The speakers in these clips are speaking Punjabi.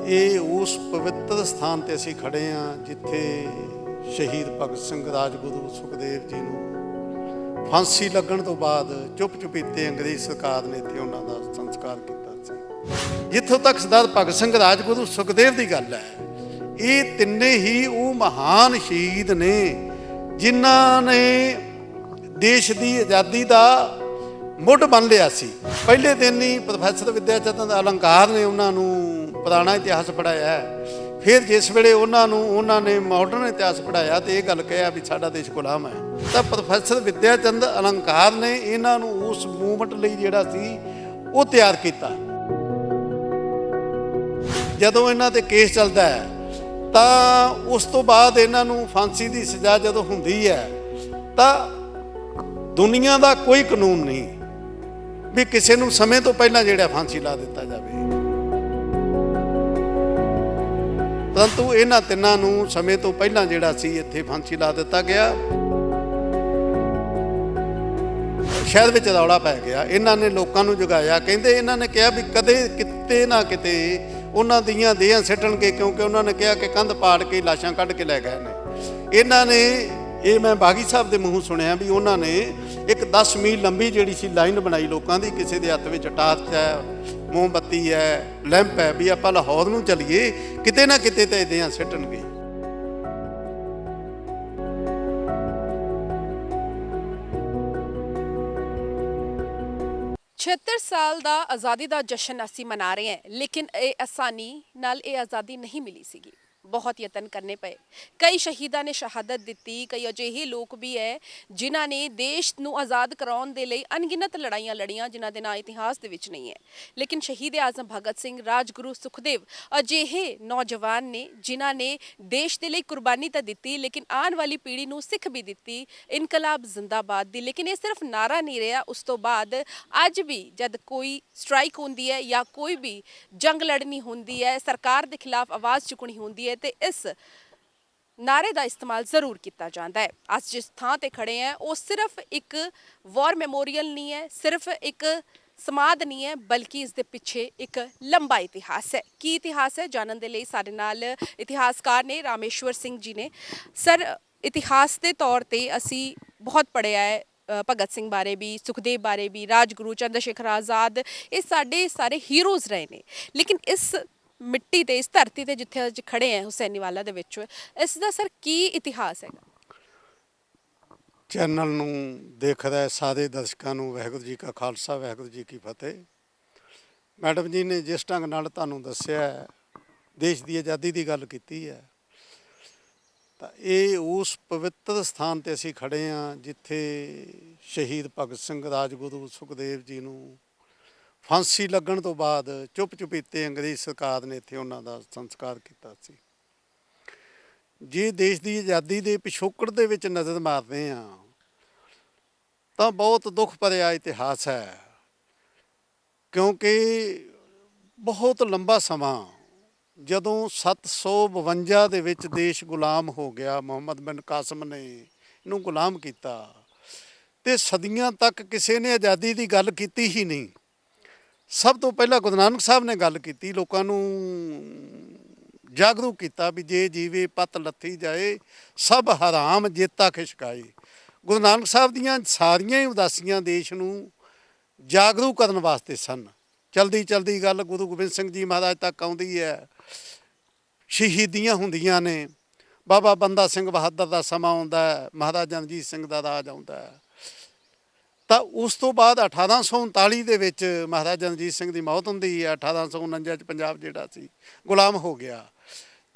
ਇਹ ਉਸ ਪਵਿੱਤਰ ਸਥਾਨ ਤੇ ਅਸੀਂ ਖੜੇ ਹਾਂ ਜਿੱਥੇ ਸ਼ਹੀਦ ਭਗਤ ਸਿੰਘ ਰਾਜਗੁਰੂ ਸੁਖਦੇਵ ਜੀ ਨੂੰ ਫਾਂਸੀ ਲੱਗਣ ਤੋਂ ਬਾਅਦ ਚੁੱਪ-ਚੁਪੀਤੇ ਅੰਗਰੇਜ਼ ਸਰਕਾਰ ਨੇ ਇੱਥੇ ਉਹਨਾਂ ਦਾ ਸੰਸਕਾਰ ਕੀਤਾ ਸੀ। ਜਿੱਥੋਂ ਤੱਕ ਸਰਦਾਰ ਭਗਤ ਸਿੰਘ ਰਾਜਗੁਰੂ ਸੁਖਦੇਵ ਦੀ ਗੱਲ ਹੈ, ਇਹ ਤਿੰਨੇ ਹੀ ਉਹ ਮਹਾਨ ਸ਼ਹੀਦ ਨੇ ਜਿਨ੍ਹਾਂ ਨੇ ਦੇਸ਼ ਦੀ ਆਜ਼ਾਦੀ ਦਾ ਮੁੱਢ ਬੰਨ ਲਿਆ ਸੀ। ਪਹਿਲੇ ਦਿਨ ਹੀ ਪ੍ਰੋਫੈਸਰ ਵਿਦਿਆ ਚੰਦ ਅਲੰਕਾਰ ਨੇ ਉਹਨਾਂ ਨੂੰ ਪੁਰਾਣਾ ਇਤਿਹਾਸ ਪੜ੍ਹਾਇਆ, ਫਿਰ ਜਿਸ ਵੇਲੇ ਉਹਨਾਂ ਨੇ ਮਾਡਰਨ ਇਤਿਹਾਸ ਪੜ੍ਹਾਇਆ ਤੇ ਇਹ ਗੱਲ ਕਿਹਾ ਵੀ ਸਾਡਾ ਦੇਸ਼ ਗੁਲਾਮ ਹੈ, ਤਾਂ ਪ੍ਰੋਫੈਸਰ ਵਿਦਿਆ ਚੰਦ ਅਲੰਕਾਰ ਨੇ ਇਹਨਾਂ ਨੂੰ ਉਸ ਮੂਵਮੈਂਟ ਲਈ ਜਿਹੜਾ ਸੀ ਉਹ ਤਿਆਰ ਕੀਤਾ। ਜਦੋਂ ਇਹਨਾਂ ਤੇ ਕੇਸ ਚੱਲਦਾ ਹੈ ਤਾਂ ਉਸ ਤੋਂ ਬਾਅਦ ਇਹਨਾਂ ਨੂੰ ਫਾਂਸੀ ਦੀ ਸਜ਼ਾ ਜਦੋਂ ਹੁੰਦੀ ਹੈ ਤਾਂ ਦੁਨੀਆ ਦਾ ਕੋਈ ਕਾਨੂੰਨ ਨਹੀਂ ਵੀ ਕਿਸੇ ਨੂੰ ਸਮੇਂ ਤੋਂ ਪਹਿਲਾਂ ਜਿਹੜਾ ਫਾਂਸੀ ਲਾ ਦਿੱਤਾ ਜਾਵੇ, ਪਰੰਤੂ ਇਹਨਾਂ ਤਿੰਨਾਂ ਨੂੰ ਸਮੇਂ ਤੋਂ ਪਹਿਲਾਂ ਜਿਹੜਾ ਸੀ ਇੱਥੇ ਫਾਂਸੀ ਲਾ ਦਿੱਤਾ ਗਿਆ। ਸ਼ਹਿਰ ਵਿੱਚ ਰੌਲਾ ਪੈ ਗਿਆ, ਇਹਨਾਂ ਨੇ ਲੋਕਾਂ ਨੂੰ ਜਗਾਇਆ। ਕਹਿੰਦੇ ਇਹਨਾਂ ਨੇ ਕਿਹਾ ਵੀ ਕਦੇ ਕਿਤੇ ਨਾ ਕਿਤੇ ਉਹਨਾਂ ਦੀਆਂ ਦੇਹਾਂ ਸਿੱਟਣਗੇ, ਕਿਉਂਕਿ ਉਹਨਾਂ ਨੇ ਕਿਹਾ ਕਿ ਕੰਧ ਪਾੜ ਕੇ ਲਾਸ਼ਾਂ ਕੱਢ ਕੇ ਲੈ ਗਏ ਨੇ। ਇਹਨਾਂ ਨੇ ਇਹ ਮੈਂ ਬਾਗੀ ਸਾਹਿਬ ਦੇ ਮੂੰਹੋਂ ਸੁਣਿਆ ਵੀ ਉਹਨਾਂ ਨੇ ਇੱਕ 10 ਮੀਲ ਲੰਬੀ ਜਿਹੜੀ ਸੀ ਲਾਈਨ ਬਣਾਈ ਲੋਕਾਂ ਦੀ, ਕਿਸੇ ਦੇ ਹੱਥ ਵਿੱਚ ਟਾਰਚ ਹੈ, ਮੋਮਬੱਤੀ ਹੈ, ਲੈਂਪ ਹੈ, ਵੀ ਆਪਾਂ ਲਾਹੌਰ ਨੂੰ ਚੱਲੀਏ, ਕਿਤੇ ਨਾ ਕਿਤੇ ਤਾਂ ਦੇਹਾਂ ਸਿੱਟਣਗੇ। 76 ਸਾਲ ਦਾ ਆਜ਼ਾਦੀ ਦਾ ਜਸ਼ਨ ਅਸੀਂ ਮਨਾ ਰਹੇ ਹਾਂ, ਲੇਕਿਨ ਇਹ ਆਸਾਨੀ ਨਾਲ ਇਹ ਆਜ਼ਾਦੀ ਨਹੀਂ ਮਿਲੀ ਸੀਗੀ। ਬਹੁਤ ਯਤਨ ਕਰਨੇ ਪਏ, ਕਈ ਸ਼ਹੀਦਾਂ ਨੇ ਸ਼ਹਾਦਤ ਦਿੱਤੀ, ਕਈ ਅਜਿਹੇ ਲੋਕ ਵੀ ਹੈ ਜਿਨ੍ਹਾਂ ਨੇ ਦੇਸ਼ ਨੂੰ ਆਜ਼ਾਦ ਕਰਾਉਣ ਦੇ ਲਈ ਅਣਗਿਣਤ ਲੜਾਈਆਂ ਲੜੀਆਂ ਜਿਨ੍ਹਾਂ ਦੇ ਨਾਂ ਇਤਿਹਾਸ ਦੇ ਵਿੱਚ ਨਹੀਂ ਹੈ। ਲੇਕਿਨ ਸ਼ਹੀਦ ਆਜ਼ਮ ਭਗਤ ਸਿੰਘ, ਰਾਜਗੁਰੂ ਸੁਖਦੇਵ ਅਜਿਹੇ ਨੌਜਵਾਨ ਨੇ ਜਿਨ੍ਹਾਂ ਨੇ ਦੇਸ਼ ਦੇ ਲਈ ਕੁਰਬਾਨੀ ਤਾਂ ਦਿੱਤੀ, ਲੇਕਿਨ ਆਉਣ ਵਾਲੀ ਪੀੜ੍ਹੀ ਨੂੰ ਸਿੱਖ ਵੀ ਦਿੱਤੀ ਇਨਕਲਾਬ ਜ਼ਿੰਦਾਬਾਦ ਦੀ। ਲੇਕਿਨ ਇਹ ਸਿਰਫ ਨਾਰਾ ਨਹੀਂ ਰਿਹਾ, ਉਸ ਤੋਂ ਬਾਅਦ ਅੱਜ ਵੀ ਜਦ ਕੋਈ ਸਟ੍ਰਾਈਕ ਹੁੰਦੀ ਹੈ ਜਾਂ ਕੋਈ ਵੀ ਜੰਗ ਲੜਨੀ ਹੁੰਦੀ ਹੈ, ਸਰਕਾਰ ਦੇ ਖਿਲਾਫ ਆਵਾਜ਼ ਚੁੱਕਣੀ ਹੁੰਦੀ ਹੈ, ਤੇ ਇਸ ਨਾਰੇ ਦਾ ਇਸਤੇਮਾਲ ਜ਼ਰੂਰ ਕੀਤਾ ਜਾਂਦਾ ਹੈ। ਅੱਜ ਜਿਸ ਥਾਂ ਤੇ ਖੜੇ ਆ ਉਹ ਸਿਰਫ ਇੱਕ ਵਾਰ ਮੈਮੋਰੀਅਲ ਨਹੀਂ ਹੈ, ਸਿਰਫ ਇੱਕ ਸਮਾਧ ਨਹੀਂ ਹੈ, ਬਲਕਿ ਇਸ ਦੇ ਪਿੱਛੇ ਇੱਕ ਲੰਬਾ ਇਤਿਹਾਸ ਹੈ। ਕੀ ਇਤਿਹਾਸ ਹੈ ਜਾਣਨ ਦੇ ਲਈ ਸਾਡੇ ਨਾਲ ਇਤਿਹਾਸਕਾਰ ਨੇ ਰਾਮੇਸ਼ਵਰ ਸਿੰਘ ਜੀ ਨੇ। ਸਰ, ਇਤਿਹਾਸ ਦੇ ਤੌਰ ਤੇ ਅਸੀਂ ਬਹੁਤ ਪੜ੍ਹਿਆ ਹੈ ਭਗਤ ਸਿੰਘ ਬਾਰੇ ਵੀ, ਸੁਖਦੇਵ ਬਾਰੇ ਵੀ, ਰਾਜਗੁਰੂ, ਚੰਦਰ ਸ਼ੇਖਰ ਆਜ਼ਾਦ, ਇਹ ਸਾਡੇ ਸਾਰੇ ਹੀਰੋਜ਼ ਰਹੇ ਨੇ। ਲੇਕਿਨ ਇਸ ਮਿੱਟੀ ਤੇ, ਇਸ ਧਰਤੀ ਤੇ ਜਿੱਥੇ ਅੱਜ ਖੜੇ ਆ ਹੁਸੈਨੀਵਾਲਾ ਦੇ ਵਿੱਚ, ਇਸ ਦਾ ਸਰ ਕੀ ਇਤਿਹਾਸ ਹੈਗਾ? ਚੈਨਲ ਨੂੰ ਦੇਖ ਰਹੇ ਸਾਰੇ ਦਰਸ਼ਕਾਂ ਨੂੰ ਵਾਹਿਗੁਰੂ ਜੀ ਕਾ ਖਾਲਸਾ, ਵਾਹਿਗੁਰੂ ਜੀ ਕੀ ਫਤਿਹ। ਮੈਡਮ ਜੀ ਨੇ ਜਿਸ ਢੰਗ ਨਾਲ ਤੁਹਾਨੂੰ ਦੱਸਿਆ ਦੇਸ਼ ਦੀ ਆਜ਼ਾਦੀ ਦੀ ਗੱਲ ਕੀਤੀ ਹੈ, ਤਾਂ ਇਹ ਉਸ ਪਵਿੱਤਰ ਸਥਾਨ ਤੇ ਅਸੀਂ ਖੜੇ ਹਾਂ ਜਿੱਥੇ ਸ਼ਹੀਦ ਭਗਤ ਸਿੰਘ, ਰਾਜਗੁਰੂ ਸੁਖਦੇਵ ਜੀ ਨੂੰ ਫਾਂਸੀ ਲੱਗਣ ਤੋਂ ਬਾਅਦ ਚੁੱਪ-ਚੁਪੀਤੇ ਅੰਗਰੇਜ਼ ਸਰਕਾਰ ਨੇ ਇੱਥੇ ਉਹਨਾਂ ਦਾ ਸੰਸਕਾਰ ਕੀਤਾ ਸੀ। ਜੇ ਦੇਸ਼ ਦੀ ਆਜ਼ਾਦੀ ਦੇ ਪਿਛੋਕੜ ਦੇ ਵਿੱਚ ਨਜ਼ਰ ਮਾਰਦੇ ਹਾਂ ਤਾਂ ਬਹੁਤ ਦੁੱਖ ਭਰਿਆ ਇਤਿਹਾਸ ਹੈ, ਕਿਉਂਕਿ ਬਹੁਤ ਲੰਬਾ ਸਮਾਂ ਜਦੋਂ 752 ਦੇ ਵਿੱਚ ਦੇਸ਼ ਗੁਲਾਮ ਹੋ ਗਿਆ, ਮੁਹੰਮਦ ਬਿਨ ਕਾਸਿਮ ਨੇ ਇਹਨੂੰ ਗੁਲਾਮ ਕੀਤਾ, ਤੇ ਸਦੀਆਂ ਤੱਕ ਕਿਸੇ ਨੇ ਆਜ਼ਾਦੀ ਦੀ ਗੱਲ ਕੀਤੀ ਹੀ ਨਹੀਂ। ਸਭ ਤੋਂ ਪਹਿਲਾਂ ਗੁਰੂ ਨਾਨਕ ਸਾਹਿਬ ਨੇ ਗੱਲ ਕੀਤੀ, ਲੋਕਾਂ ਨੂੰ ਜਾਗਰੂਕ ਕੀਤਾ ਵੀ ਜੇ ਜੀਵੇ ਪਤ ਲੱਥੀ ਜਾਏ, ਸਭ ਹਰਾਮ ਜੇਤਾ ਖਿਸ਼ਕਾਏ। ਗੁਰੂ ਨਾਨਕ ਸਾਹਿਬ ਦੀਆਂ ਸਾਰੀਆਂ ਹੀ ਉਦਾਸੀਆਂ ਦੇਸ਼ ਨੂੰ ਜਾਗਰੂਕ ਕਰਨ ਵਾਸਤੇ ਸਨ। ਚਲਦੀ ਚਲਦੀ ਗੱਲ ਗੁਰੂ ਗੋਬਿੰਦ ਸਿੰਘ ਜੀ ਮਹਾਰਾਜ ਤੱਕ ਆਉਂਦੀ ਹੈ, ਸ਼ਹੀਦੀਆਂ ਹੁੰਦੀਆਂ ਨੇ, ਬਾਬਾ ਬੰਦਾ ਸਿੰਘ ਬਹਾਦਰ ਦਾ ਸਮਾਂ ਆਉਂਦਾ ਹੈ, ਮਹਾਰਾਜਾ ਰਣਜੀਤ ਸਿੰਘ ਦਾ ਰਾਜ ਆਉਂਦਾ ਹੈ, ਤਾਂ ਉਸ ਤੋਂ ਬਾਅਦ 1839 ਦੇ ਵਿੱਚ ਮਹਾਰਾਜਾ ਰਣਜੀਤ ਸਿੰਘ ਦੀ ਮੌਤ ਹੁੰਦੀ ਹੈ। 1849 'ਚ ਪੰਜਾਬ ਜਿਹੜਾ ਸੀ ਗੁਲਾਮ ਹੋ ਗਿਆ।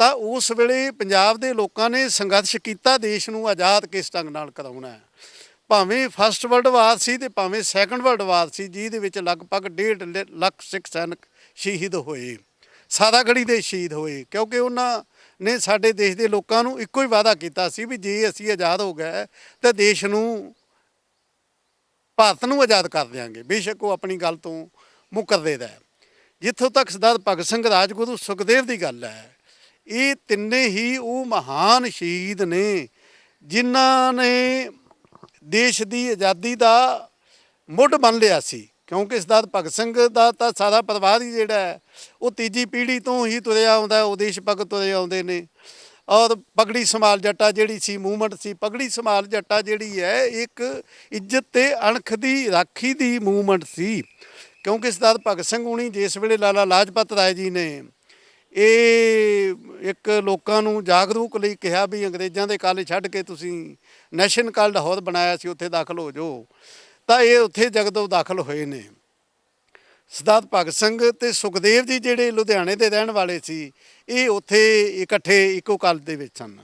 ਤਾਂ ਉਸ ਵੇਲੇ ਪੰਜਾਬ ਦੇ ਲੋਕਾਂ ਨੇ ਸੰਘਰਸ਼ ਕੀਤਾ ਦੇਸ਼ ਨੂੰ ਆਜ਼ਾਦ ਕਿਸ ਢੰਗ ਨਾਲ ਕਰਾਉਣਾ ਹੈ। ਭਾਵੇਂ ਫਸਟ ਵਰਲਡ ਵਾਰ ਸੀ ਤੇ ਭਾਵੇਂ ਸੈਕੰਡ ਵਰਲਡ ਵਾਰ ਸੀ, ਜਿਹਦੇ ਵਿੱਚ ਲਗਭਗ 1.5 ਲੱਖ ਸਿੱਖ ਸੈਨਿਕ ਸ਼ਹੀਦ ਹੋਏ, ਸਾਰਾਗੜ੍ਹੀ ਦੇ ਸ਼ਹੀਦ ਹੋਏ, ਕਿਉਂਕਿ ਉਹਨਾਂ ਨੇ ਸਾਡੇ ਦੇਸ਼ ਦੇ ਲੋਕਾਂ ਨੂੰ ਇੱਕੋ ਹੀ ਵਾਅਦਾ ਕੀਤਾ ਸੀ ਵੀ ਜੇ ਅਸੀਂ ਆਜ਼ਾਦ ਹੋ ਗਏ ਤਾਂ ਦੇਸ਼ ਨੂੰ, ਭਾਰਤ ਨੂੰ ਆਜ਼ਾਦ ਕਰ ਦਿਆਂਗੇ। ਬੇਸ਼ੱਕ ਉਹ ਆਪਣੀ ਗੱਲ ਤੋਂ ਮੁੱਕਰਦੇ ਰਹੇ। ਜਿੱਥੋਂ ਤੱਕ ਸਰਦਾਰ ਭਗਤ ਸਿੰਘ, ਰਾਜਗੁਰੂ ਸੁਖਦੇਵ ਦੀ ਗੱਲ ਹੈ, ਇਹ ਤਿੰਨੇ ਹੀ ਉਹ ਮਹਾਨ ਸ਼ਹੀਦ ਨੇ ਜਿਨ੍ਹਾਂ ਨੇ ਦੇਸ਼ ਦੀ ਆਜ਼ਾਦੀ ਦਾ ਮੁੱਢ ਬੰਨ ਲਿਆ ਸੀ। ਕਿਉਂਕਿ ਸਰਦਾਰ ਭਗਤ ਸਿੰਘ ਦਾ ਤਾਂ ਸਾਰਾ ਪਰਿਵਾਰ ਹੀ ਜਿਹੜਾ ਹੈ ਉਹ ਤੀਜੀ ਪੀੜ੍ਹੀ ਤੋਂ ਹੀ ਤੁਰਿਆ ਆਉਂਦਾ, ਉਦੇਸ਼ ਭਗਤ ਤੁਰੇ ਆਉਂਦੇ ਨੇ। ਔਰ ਪਗੜੀ ਸੰਭਾਲ ਜੱਟਾ ਜਿਹੜੀ ਸੀ ਮੂਵਮੈਂਟ ਸੀ, ਪਗੜੀ ਸੰਭਾਲ ਜੱਟਾ ਜਿਹੜੀ ਹੈ ਇੱਕ ਇੱਜ਼ਤ ਤੇ ਅਣਖ ਦੀ ਰਾਖੀ ਦੀ ਮੂਵਮੈਂਟ ਸੀ। ਕਿਉਂਕਿ ਸਰਦਾਰ ਭਗਤ ਸਿੰਘ ਹੁਣੀ ਜਿਸ ਵੇਲੇ ਲਾਲਾ ਲਾਜਪਤ ਰਾਏ ਜੀ ਨੇ ਇਹ ਇੱਕ ਲੋਕਾਂ ਨੂੰ ਜਾਗਰੂਕ ਲਈ ਕਿਹਾ ਵੀ ਅੰਗਰੇਜ਼ਾਂ ਦੇ ਕਾਲੇ ਛੱਡ ਕੇ ਤੁਸੀਂ ਨੈਸ਼ਨ ਕਾਲਜ ਲਾਹੌਰ ਬਣਾਇਆ ਸੀ, ਉੱਥੇ ਦਾਖਲ ਹੋ ਜਾਓ, ਤਾਂ ਇਹ ਉੱਥੇ ਜਗਦੋਂ ਦਾਖਲ ਹੋਏ ਨੇ। ਸਰਦਾਰ ਭਗਤ ਸਿੰਘ ਤੇ ਸੁਖਦੇਵ ਜੀ ਜਿਹੜੇ ਲੁਧਿਆਣੇ ਦੇ ਰਹਿਣ ਵਾਲੇ ਸੀ, ਇਹ ਉੱਥੇ ਇਕੱਠੇ ਇੱਕੋ ਕਾਲਜ ਦੇ ਵਿੱਚ ਸਨ।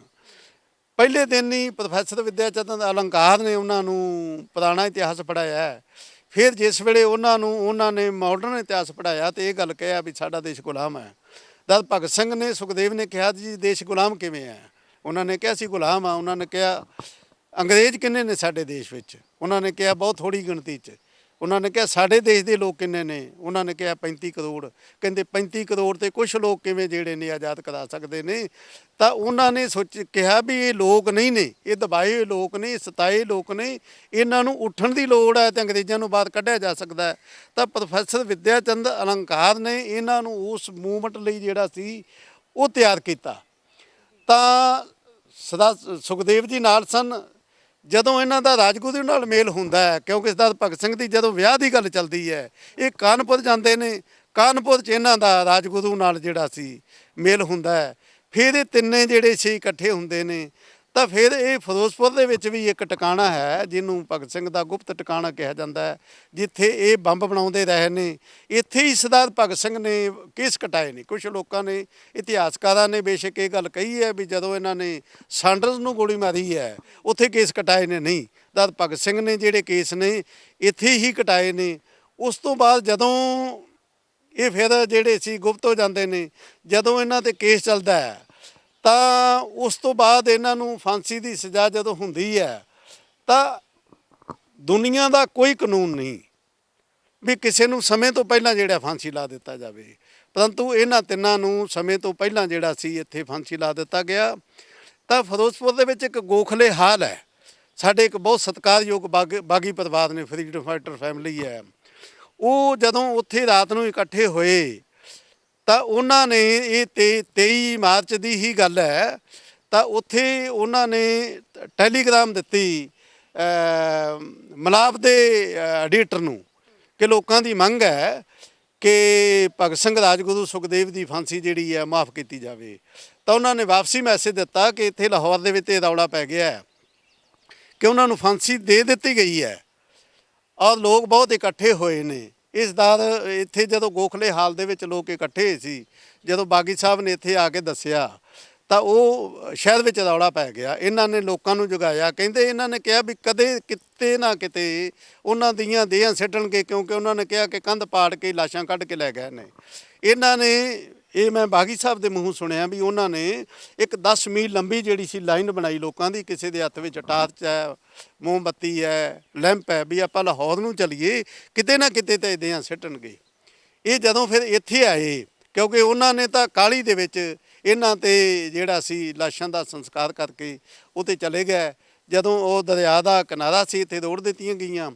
ਪਹਿਲੇ ਦਿਨ ਹੀ ਪ੍ਰੋਫੈਸਰ ਵਿਦਿਆ ਚੰਦ ਅਲੰਕਾਰ ਨੇ ਉਹਨਾਂ ਨੂੰ ਪੁਰਾਣਾ ਇਤਿਹਾਸ ਪੜ੍ਹਾਇਆ। ਫਿਰ ਜਿਸ ਵੇਲੇ ਉਹਨਾਂ ਨੇ ਮਾਡਰਨ ਇਤਿਹਾਸ ਪੜ੍ਹਾਇਆ ਤੇ ਇਹ ਗੱਲ ਕਿਹਾ ਵੀ ਸਾਡਾ ਦੇਸ਼ ਗੁਲਾਮ ਹੈ। ਜਦ ਭਗਤ ਸਿੰਘ ਨੇ ਸੁਖਦੇਵ ਨੇ ਕਿਹਾ ਜੀ ਦੇਸ਼ ਗੁਲਾਮ ਕਿਵੇਂ ਹੈ? ਉਹਨਾਂ ਨੇ ਕਿਹਾ ਸੀ ਗੁਲਾਮ ਆ। ਉਹਨਾਂ ਨੇ ਕਿਹਾ ਅੰਗਰੇਜ਼ ਕਿੰਨੇ ਨੇ ਸਾਡੇ ਦੇਸ਼ ਵਿੱਚ? ਉਹਨਾਂ ਨੇ ਕਿਹਾ ਬਹੁਤ ਥੋੜੀ ਗਿਣਤੀ 'ਚ। ਉਹਨਾਂ ਨੇ ਕਿਹਾ ਸਾਡੇ ਦੇਸ਼ ਦੇ ਲੋਕ ਕਿੰਨੇ ਨੇ? ਉਹਨਾਂ ਨੇ ਕਿਹਾ 35 ਕਰੋੜ। ਕਹਿੰਦੇ 35 ਕਰੋੜ ਤੇ ਕੁਝ ਲੋਕ ਕਿਵੇਂ ਜਿਹੜੇ ਨੇ ਆਜ਼ਾਦ ਕਰਾ ਸਕਦੇ ਨੇ? ਤਾਂ ਉਹਨਾਂ ਨੇ ਕਿਹਾ ਵੀ ਇਹ ਲੋਕ ਨਹੀਂ ਨੇ, ਇਹ ਦਬਾਏ ਹੋਏ ਲੋਕ ਨੇ, ਇਹ ਸਤਾਏ ਲੋਕ ਨੇ, ਇਹਨਾਂ ਨੂੰ ਉੱਠਣ ਦੀ ਲੋੜ ਹੈ ਤੇ ਅੰਗਰੇਜ਼ਾਂ ਨੂੰ ਬਾਹਰ ਕੱਢਿਆ ਜਾ ਸਕਦਾ ਹੈ। ਤਾਂ ਪ੍ਰੋਫੈਸਰ ਵਿਦਿਆ ਚੰਦ ਅਲੰਕਾਰ ਨੇ ਇਹਨਾਂ ਨੂੰ ਉਸ ਮੂਵਮੈਂਟ ਲਈ ਜਿਹੜਾ ਸੀ ਉਹ ਤਿਆਰ ਕੀਤਾ। ਤਾਂ ਸਦਾ ਸੁਖਦੇਵ ਜੀ ਨਾਲ ਸਨ। ਜਦੋਂ ਇਹਨਾਂ ਦਾ ਰਾਜਗੁਰੂ ਨਾਲ ਮੇਲ ਹੁੰਦਾ ਹੈ, ਕਿਉਂਕਿ ਸਰਦਾਰ ਭਗਤ ਸਿੰਘ ਦੀ ਜਦੋਂ ਵਿਆਹ ਦੀ ਗੱਲ ਚੱਲਦੀ ਹੈ, ਇਹ ਕਾਨਪੁਰ ਜਾਂਦੇ ਨੇ। ਕਾਨਪੁਰ 'ਚ ਇਹਨਾਂ ਦਾ ਰਾਜਗੁਰੂ ਨਾਲ ਜਿਹੜਾ ਸੀ ਮੇਲ ਹੁੰਦਾ ਹੈ। ਫਿਰ ਇਹ ਤਿੰਨੇ ਜਿਹੜੇ ਸੀ ਇਕੱਠੇ ਹੁੰਦੇ ਨੇ। ਤਾਂ ਫਿਰ ਇਹ ਫਿਰੋਜ਼ਪੁਰ ਦੇ ਵਿੱਚ ਵੀ ਇੱਕ ਟਿਕਾਣਾ ਹੈ ਜਿਹਨੂੰ ਭਗਤ ਸਿੰਘ ਦਾ ਗੁਪਤ ਟਿਕਾਣਾ ਕਿਹਾ ਜਾਂਦਾ ਹੈ, ਜਿੱਥੇ ਇਹ ਬੰਬ ਬਣਾਉਂਦੇ ਰਹੇ ਨੇ। ਇੱਥੇ ਹੀ ਸਰਦਾਰ ਭਗਤ ਸਿੰਘ ਨੇ ਕੇਸ ਕਟਾਏ ਨੇ। ਕੁਝ ਲੋਕਾਂ ਨੇ, ਇਤਿਹਾਸਕਾਰਾਂ ਨੇ ਬੇਸ਼ੱਕ ਇਹ ਗੱਲ ਕਹੀ ਹੈ ਵੀ ਜਦੋਂ ਇਹਨਾਂ ਨੇ ਸਾਂਡਰਸ ਨੂੰ ਗੋਲੀ ਮਾਰੀ ਹੈ ਉੱਥੇ ਕੇਸ ਕਟਾਏ ਨੇ, ਨਹੀਂ। ਸਰਦਾਰ ਭਗਤ ਸਿੰਘ ਨੇ ਜਿਹੜੇ ਕੇਸ ਨੇ ਇੱਥੇ ਹੀ ਕਟਾਏ ਨੇ। ਉਸ ਤੋਂ ਬਾਅਦ ਜਦੋਂ ਇਹ ਫਿਰ ਜਿਹੜੇ ਸੀ ਗੁਪਤ ਹੋ ਜਾਂਦੇ ਨੇ, ਜਦੋਂ ਇਹਨਾਂ 'ਤੇ ਕੇਸ ਚੱਲਦਾ ਹੈ ਤਾਂ ਉਸ ਤੋਂ ਬਾਅਦ ਇਹਨਾਂ ਨੂੰ ਫਾਂਸੀ ਦੀ ਸਜ਼ਾ ਜਦੋਂ ਹੁੰਦੀ ਹੈ ਤਾਂ ਦੁਨੀਆ ਦਾ ਕੋਈ ਕਾਨੂੰਨ ਨਹੀਂ ਵੀ ਕਿਸੇ ਨੂੰ ਸਮੇਂ ਤੋਂ ਪਹਿਲਾਂ ਜਿਹੜਾ ਫਾਂਸੀ ਲਾ ਦਿੱਤਾ ਜਾਵੇ, ਪਰੰਤੂ ਇਹਨਾਂ ਤਿੰਨਾਂ ਨੂੰ ਸਮੇਂ ਤੋਂ ਪਹਿਲਾਂ ਜਿਹੜਾ ਸੀ ਇੱਥੇ ਫਾਂਸੀ ਲਾ ਦਿੱਤਾ ਗਿਆ। ਤਾਂ ਫਿਰੋਜ਼ਪੁਰ ਦੇ ਵਿੱਚ ਇੱਕ ਗੋਖਲੇ ਹਾਲ ਹੈ। ਸਾਡੇ ਇੱਕ ਬਹੁਤ ਸਤਿਕਾਰਯੋਗ ਬਾਗੀ ਪਰਿਵਾਰ ਨੇ, ਫਰੀਡਮ ਫਾਈਟਰ ਫੈਮਿਲੀ ਹੈ, ਉਹ ਜਦੋਂ ਉੱਥੇ ਰਾਤ ਨੂੰ ਇਕੱਠੇ ਹੋਏ ਤਾਂ ਉਹਨਾਂ ਨੇ ਇਹ 23 ਮਾਰਚ ਦੀ ਹੀ ਗੱਲ ਹੈ, ਤਾਂ ਉੱਥੇ ਉਹਨਾਂ ਨੇ ਟੈਲੀਗ੍ਰਾਮ ਦਿੱਤੀ ਮਲਾਪ ਦੇ ਐਡੀਟਰ ਨੂੰ ਕਿ ਲੋਕਾਂ ਦੀ ਮੰਗ ਹੈ ਕਿ ਭਗਤ ਸਿੰਘ ਰਾਜਗੁਰੂ ਸੁਖਦੇਵ ਦੀ ਫਾਂਸੀ ਜਿਹੜੀ ਹੈ ਮਾਫ ਕੀਤੀ ਜਾਵੇ। ਤਾਂ ਉਹਨਾਂ ਨੇ ਵਾਪਸੀ ਮੈਸੇਜ ਦਿੱਤਾ ਕਿ ਇੱਥੇ ਲਾਹੌਰ ਦੇ ਵਿੱਚ ਇਹ ਰੌਲਾ ਪੈ ਗਿਆ ਹੈ ਕਿ ਉਹਨਾਂ ਨੂੰ ਫਾਂਸੀ ਦੇ ਦਿੱਤੀ ਗਈ ਹੈ ਔਰ ਲੋਕ ਬਹੁਤ ਇਕੱਠੇ ਹੋਏ ਨੇ। ਇਸ ਦਾ ਇੱਥੇ ਜਦੋਂ ਗੋਖਲੇ ਹਾਲ ਦੇ ਵਿੱਚ ਲੋਕ ਇਕੱਠੇ ਸੀ, ਜਦੋਂ ਬਾਗੀ ਸਾਹਿਬ ਨੇ ਇੱਥੇ ਆ ਕੇ ਦੱਸਿਆ ਤਾਂ ਉਹ ਸ਼ਹਿਰ ਵਿੱਚ ਰੌਲਾ ਪੈ ਗਿਆ। ਇਹਨਾਂ ਨੇ ਲੋਕਾਂ ਨੂੰ ਜਗਾਇਆ। ਕਹਿੰਦੇ ਇਹਨਾਂ ਨੇ ਕਿਹਾ ਵੀ ਕਦੇ ਕਿਤੇ ਨਾ ਕਿਤੇ ਉਹਨਾਂ ਦੀਆਂ ਦੇਹਾਂ ਸਿੱਟਣਗੇ, ਕਿਉਂਕਿ ਉਹਨਾਂ ਨੇ ਕਿਹਾ ਕਿ ਕੰਧ ਪਾੜ ਕੇ ਲਾਸ਼ਾਂ ਕੱਢ ਕੇ ਲੈ ਗਏ ਨੇ। ਇਹਨਾਂ ਨੇ ਇਹ ਮੈਂ ਬਾਗੀ ਸਾਹਿਬ ਦੇ ਮੂੰਹੋਂ ਸੁਣਿਆ ਵੀ ਉਹਨਾਂ ਨੇ ਇੱਕ 10 ਮੀਲ ਲੰਬੀ ਜਿਹੜੀ ਸੀ ਲਾਈਨ ਬਣਾਈ ਲੋਕਾਂ ਦੀ। ਕਿਸੇ ਦੇ ਹੱਥ ਵਿੱਚ ਟਾਰਚ ਹੈ, ਮੋਮਬੱਤੀ ਹੈ, ਲੈਂਪ ਹੈ, ਵੀ ਆਪਾਂ ਲਾਹੌਰ ਨੂੰ ਚੱਲੀਏ, ਕਿਤੇ ਨਾ ਕਿਤੇ ਤਾਂ ਦੇਹਾਂ ਸਿੱਟਣਗੇ। ਇਹ ਜਦੋਂ ਫਿਰ ਇੱਥੇ ਆਏ, ਕਿਉਂਕਿ ਉਹਨਾਂ ਨੇ ਤਾਂ ਕਾਹਲੀ ਦੇ ਵਿੱਚ ਇਹਨਾਂ 'ਤੇ ਜਿਹੜਾ ਸੀ ਲਾਸ਼ਾਂ ਦਾ ਸੰਸਕਾਰ ਕਰਕੇ ਉਹ 'ਤੇ ਚਲੇ ਗਏ। ਜਦੋਂ ਉਹ ਦਰਿਆ ਦਾ ਕਿਨਾਰਾ ਸੀ ਇੱਥੇ ਰੋੜ ਦਿੱਤੀਆਂ ਗਈਆਂ